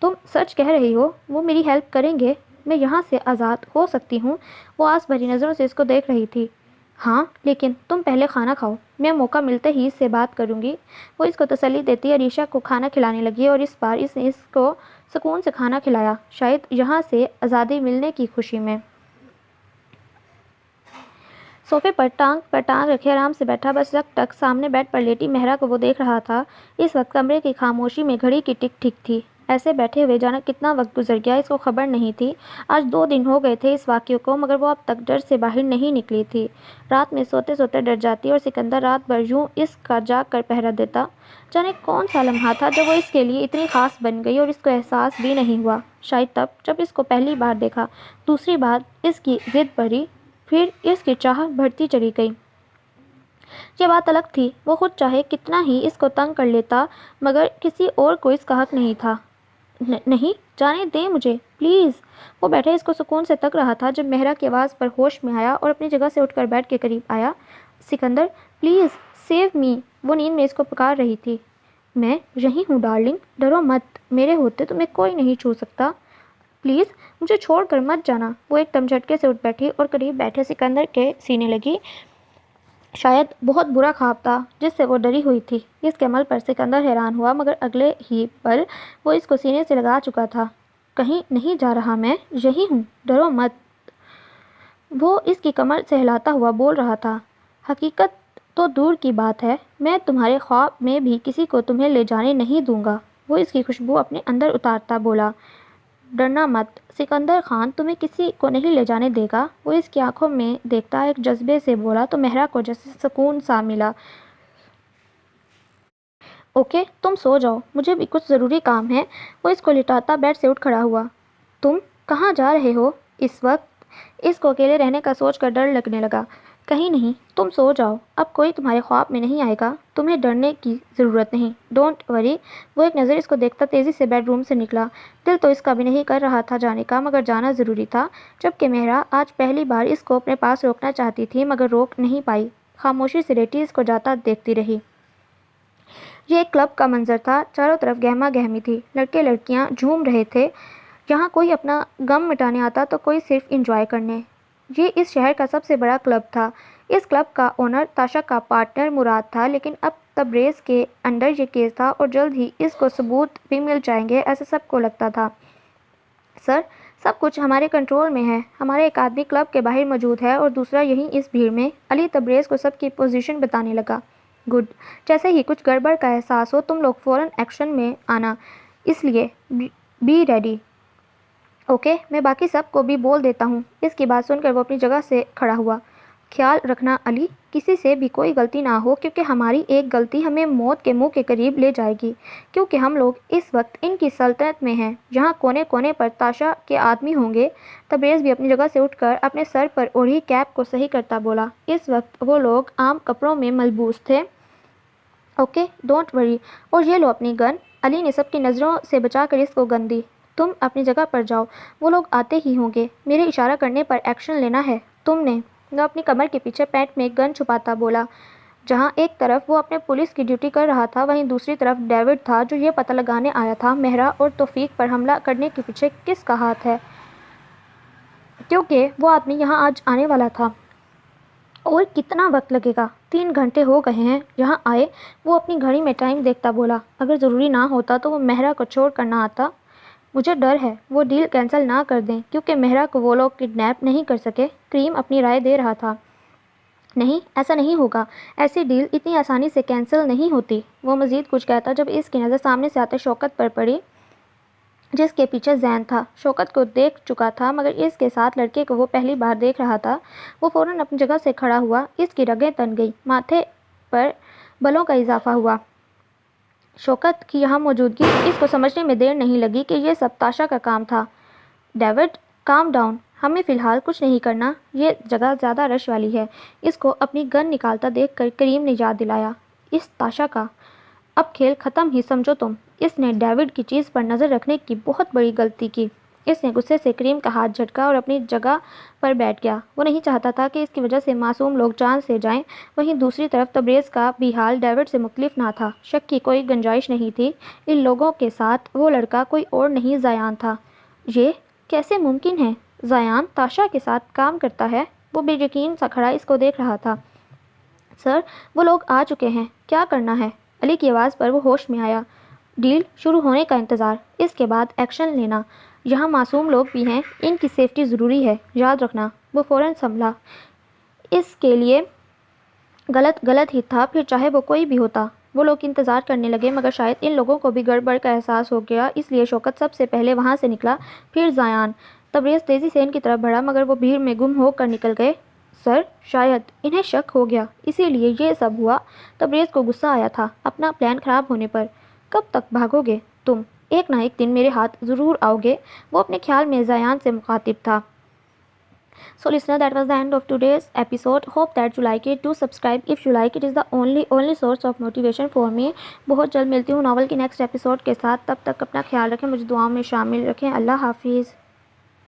تم سچ کہہ رہی ہو؟ وہ میری ہیلپ کریں گے؟ میں یہاں سے آزاد ہو سکتی ہوں؟ وہ آس بھری نظروں سے اس کو دیکھ رہی تھی۔ ہاں، لیکن تم پہلے کھانا کھاؤ، میں موقع ملتے ہی اس سے بات کروں گی۔ وہ اس کو تسلی دیتی عریشہ کو کھانا کھلانے لگی، اور اس بار اس نے اس کو سکون سے کھانا کھلایا، شاید یہاں سے آزادی ملنے کی خوشی میں۔ صوفے پر ٹانگ رکھے آرام سے بیٹھا، بس یک ٹک سامنے بیڈ پر لیٹی مہرا کو وہ دیکھ رہا تھا۔ اس وقت کمرے کی خاموشی میں گھڑی کی ٹک ٹک تھی۔ ایسے بیٹھے ہوئے جانا کتنا وقت گزر گیا اس کو خبر نہیں تھی۔ آج 2 دن ہو گئے تھے اس واقعے کو، مگر وہ اب تک ڈر سے باہر نہیں نکلی تھی۔ رات میں سوتے سوتے ڈر جاتی، اور سکندر رات بھر یوں اس کا جاگ کر پہرا دیتا۔ جانے کون سا لمحہ تھا جب وہ اس کے لیے اتنی خاص بن گئی، اور اس کو احساس بھی نہیں ہوا۔ شاید تب جب اس کو پہلی بار دیکھا، دوسری بار اس کی ضد بڑھی، پھر اس کی چاہت بڑھتی چلی گئی۔ یہ بات الگ تھی، وہ خود چاہے کتنا ہی اس کو تنگ کر لیتا، مگر کسی اور کو اس کا حق نہیں تھا۔ نہیں، جانے دیں مجھے، پلیز۔ وہ بیٹھے اس کو سکون سے تک رہا تھا جب مہرا کی آواز پر ہوش میں آیا اور اپنی جگہ سے اٹھ کر بیڈ کے قریب آیا۔ سکندر، پلیز سیو می، وہ نیند میں اس کو پکار رہی تھی۔ میں یہیں ہوں ڈارلنگ، ڈرو مت، میرے ہوتے تمہیں کوئی نہیں چھو سکتا، پلیز مجھے چھوڑ کر مت جانا۔ وہ ایک دم جھٹکے سے اٹھ بیٹھی اور قریب بیٹھے سکندر کے سینے لگی۔ شاید بہت برا خواب تھا جس سے وہ ڈری ہوئی تھی۔ اس کے عمل پر سکندر حیران ہوا، مگر اگلے ہی پل وہ اس کو سینے سے لگا چکا تھا۔ کہیں نہیں جا رہا، میں یہی ہوں، ڈرو مت، وہ اس کی کمر سہلاتا ہوا بول رہا تھا۔ حقیقت تو دور کی بات ہے، میں تمہارے خواب میں بھی کسی کو تمہیں لے جانے نہیں دوں گا، وہ اس کی خوشبو اپنے اندر اتارتا بولا۔ ڈرنا مت، سکندر خان تمہیں کسی کو نہیں لے جانے دے گا، وہ اس کی آنکھوں میں دیکھتا ایک جذبے سے بولا تو مہرا کو جیسے سکون سا ملا۔ اوکے، تم سو جاؤ، مجھے بھی کچھ ضروری کام ہے۔ وہ اس کو لٹاتا بیڈ سے اٹھ کھڑا ہوا۔ تم کہاں جا رہے ہو اس وقت؟ اس کو اکیلے رہنے کا سوچ کر ڈر لگنے لگا۔ کہیں نہیں، تم سو جاؤ، اب کوئی تمہارے خواب میں نہیں آئے گا، تمہیں ڈرنے کی ضرورت نہیں، ڈونٹ وری۔ وہ ایک نظر اس کو دیکھتا تیزی سے بیڈ روم سے نکلا۔ دل تو اس کا بھی نہیں کر رہا تھا جانے کا، مگر جانا ضروری تھا، جبکہ مہرا آج پہلی بار اس کو اپنے پاس روکنا چاہتی تھی، مگر روک نہیں پائی، خاموشی سے لیٹی اس کو جاتا دیکھتی رہی۔ یہ ایک کلب کا منظر تھا، چاروں طرف گہما گہمی تھی، لڑکے لڑکیاں جھوم رہے تھے۔ یہاں کوئی اپنا غم مٹانے آتا تو کوئی صرف انجوائے کرنے۔ یہ اس شہر کا سب سے بڑا کلب تھا۔ اس کلب کا اونر تاشا کا پارٹنر مراد تھا، لیکن اب تبریز کے انڈر یہ کیس تھا اور جلد ہی اس کو ثبوت بھی مل جائیں گے، ایسا سب کو لگتا تھا۔ سر، سب کچھ ہمارے کنٹرول میں ہے، ہمارا ایک آدمی کلب کے باہر موجود ہے اور دوسرا یہیں اس بھیڑ میں۔ علی تبریز کو سب کی پوزیشن بتانے لگا۔ گڈ، جیسے ہی کچھ گڑبڑ کا احساس ہو تم لوگ فوراً ایکشن میں آنا، اس لیے بی ریڈی۔ اوکے، میں باقی سب کو بھی بول دیتا ہوں۔ اس کی بات سن کر وہ اپنی جگہ سے کھڑا ہوا۔ خیال رکھنا علی، کسی سے بھی کوئی غلطی نہ ہو، کیونکہ ہماری ایک غلطی ہمیں موت کے منہ کے قریب لے جائے گی، کیونکہ ہم لوگ اس وقت ان کی سلطنت میں ہیں، جہاں کونے کونے پر تاشا کے آدمی ہوں گے۔ تبریز بھی اپنی جگہ سے اٹھ کر اپنے سر پر اوڑھی کیپ کو صحیح کرتا بولا۔ اس وقت وہ لوگ عام کپڑوں میں ملبوس تھے۔ اوکے، ڈونٹ وری، اور یہ لو اپنی گن۔ علی نے سب کی نظروں سے بچا کر اس کو گن دی۔ تم اپنی جگہ پر جاؤ، وہ لوگ آتے ہی ہوں گے، میرے اشارہ کرنے پر ایکشن لینا ہے تم نے۔ وہ اپنی کمر کے پیچھے پینٹ میں گن چھپاتا بولا۔ جہاں ایک طرف وہ اپنے پولیس کی ڈیوٹی کر رہا تھا، وہیں دوسری طرف ڈیوڈ تھا جو یہ پتہ لگانے آیا تھا مہرا اور توفیق پر حملہ کرنے کے پیچھے کس کا ہاتھ ہے، کیونکہ وہ آدمی یہاں آج آنے والا تھا۔ اور کتنا وقت لگے گا؟ 3 گھنٹے ہو گئے ہیں یہاں آئے۔ وہ اپنی گھڑی میں ٹائم دیکھتا بولا۔ اگر ضروری نہ ہوتا تو وہ مہرا کو چھوڑ کر نہ آتا۔ مجھے ڈر ہے وہ ڈیل کینسل نہ کر دیں کیونکہ مہرا کو وہ لوگ کڈنیپ نہیں کر سکے۔ کریم اپنی رائے دے رہا تھا۔ نہیں، ایسا نہیں ہوگا، ایسی ڈیل اتنی آسانی سے کینسل نہیں ہوتی۔ وہ مزید کچھ کہتا جب اس کی نظر سامنے سے آتے شوکت پر پڑی جس کے پیچھے زین تھا۔ شوکت کو دیکھ چکا تھا مگر اس کے ساتھ لڑکے کو وہ پہلی بار دیکھ رہا تھا۔ وہ فوراً اپنی جگہ سے کھڑا ہوا۔ اس کی رگیں تن گئی، ماتھے پر بلوں کا اضافہ ہوا۔ شوکت کی یہاں موجودگی اس کو سمجھنے میں دیر نہیں لگی کہ یہ سب تاشا کا کام تھا۔ ڈیوڈ، کام ڈاؤن، ہمیں فی الحال کچھ نہیں کرنا، یہ جگہ زیادہ رش والی ہے۔ اس کو اپنی گن نکالتا دیکھ کر کریم نے یاد دلایا، اس تاشا کا اب کھیل ختم ہی سمجھو تم۔ اس نے ڈیوڈ کی چیز پر نظر رکھنے کی بہت بڑی غلطی کی۔ اس نے غصے سے کریم کا ہاتھ جھٹکا اور اپنی جگہ پر بیٹھ گیا۔ وہ نہیں چاہتا تھا کہ اس کی وجہ سے معصوم لوگ جان سے جائیں۔ وہیں دوسری طرف تبریز کا بھی حال ڈیوڈ سے مختلف نہ تھا۔ شک کی کوئی گنجائش نہیں تھی، ان لوگوں کے ساتھ وہ لڑکا کوئی اور نہیں زیان تھا۔ یہ کیسے ممکن ہے؟ زیان تاشا کے ساتھ کام کرتا ہے؟ وہ بے یقین سا کھڑا اس کو دیکھ رہا تھا۔ سر، وہ لوگ آ چکے ہیں، کیا کرنا ہے؟ علی کی آواز پر وہ ہوش میں آیا۔ ڈیل شروع ہونے کا انتظار، اس کے بعد ایکشن لینا۔ یہاں معصوم لوگ بھی ہیں، ان کی سیفٹی ضروری ہے، یاد رکھنا۔ وہ فوراً سنبھلا۔ اس کے لیے غلط ہی تھا، پھر چاہے وہ کوئی بھی ہوتا۔ وہ لوگ انتظار کرنے لگے مگر شاید ان لوگوں کو بھی گڑبڑ کا احساس ہو گیا، اس لیے شوکت سب سے پہلے وہاں سے نکلا، پھر زیان۔ تبریز تیزی سے ان کی طرف بڑھا مگر وہ بھیڑ میں گم ہو کر نکل گئے۔ سر، شاید انہیں شک ہو گیا، اسی لیے یہ سب ہوا۔ تبریز کو غصہ آیا تھا اپنا پلان خراب ہونے پر۔ کب تک بھاگو گے تم؟ ایک نہ ایک دن میرے ہاتھ ضرور آؤ گے۔ وہ اپنے خیال میں زیان سے مخاطب تھا۔ So listener, that was the end of today's episode. Hope that you like it. Do subscribe if you like. It is the only source of motivation for me. بہت جلد ملتی ہوں ناول کی نیکسٹ ایپیسوڈ کے ساتھ، تب تک اپنا خیال رکھیں، مجھے دعاؤں میں شامل رکھیں۔ اللہ حافظ۔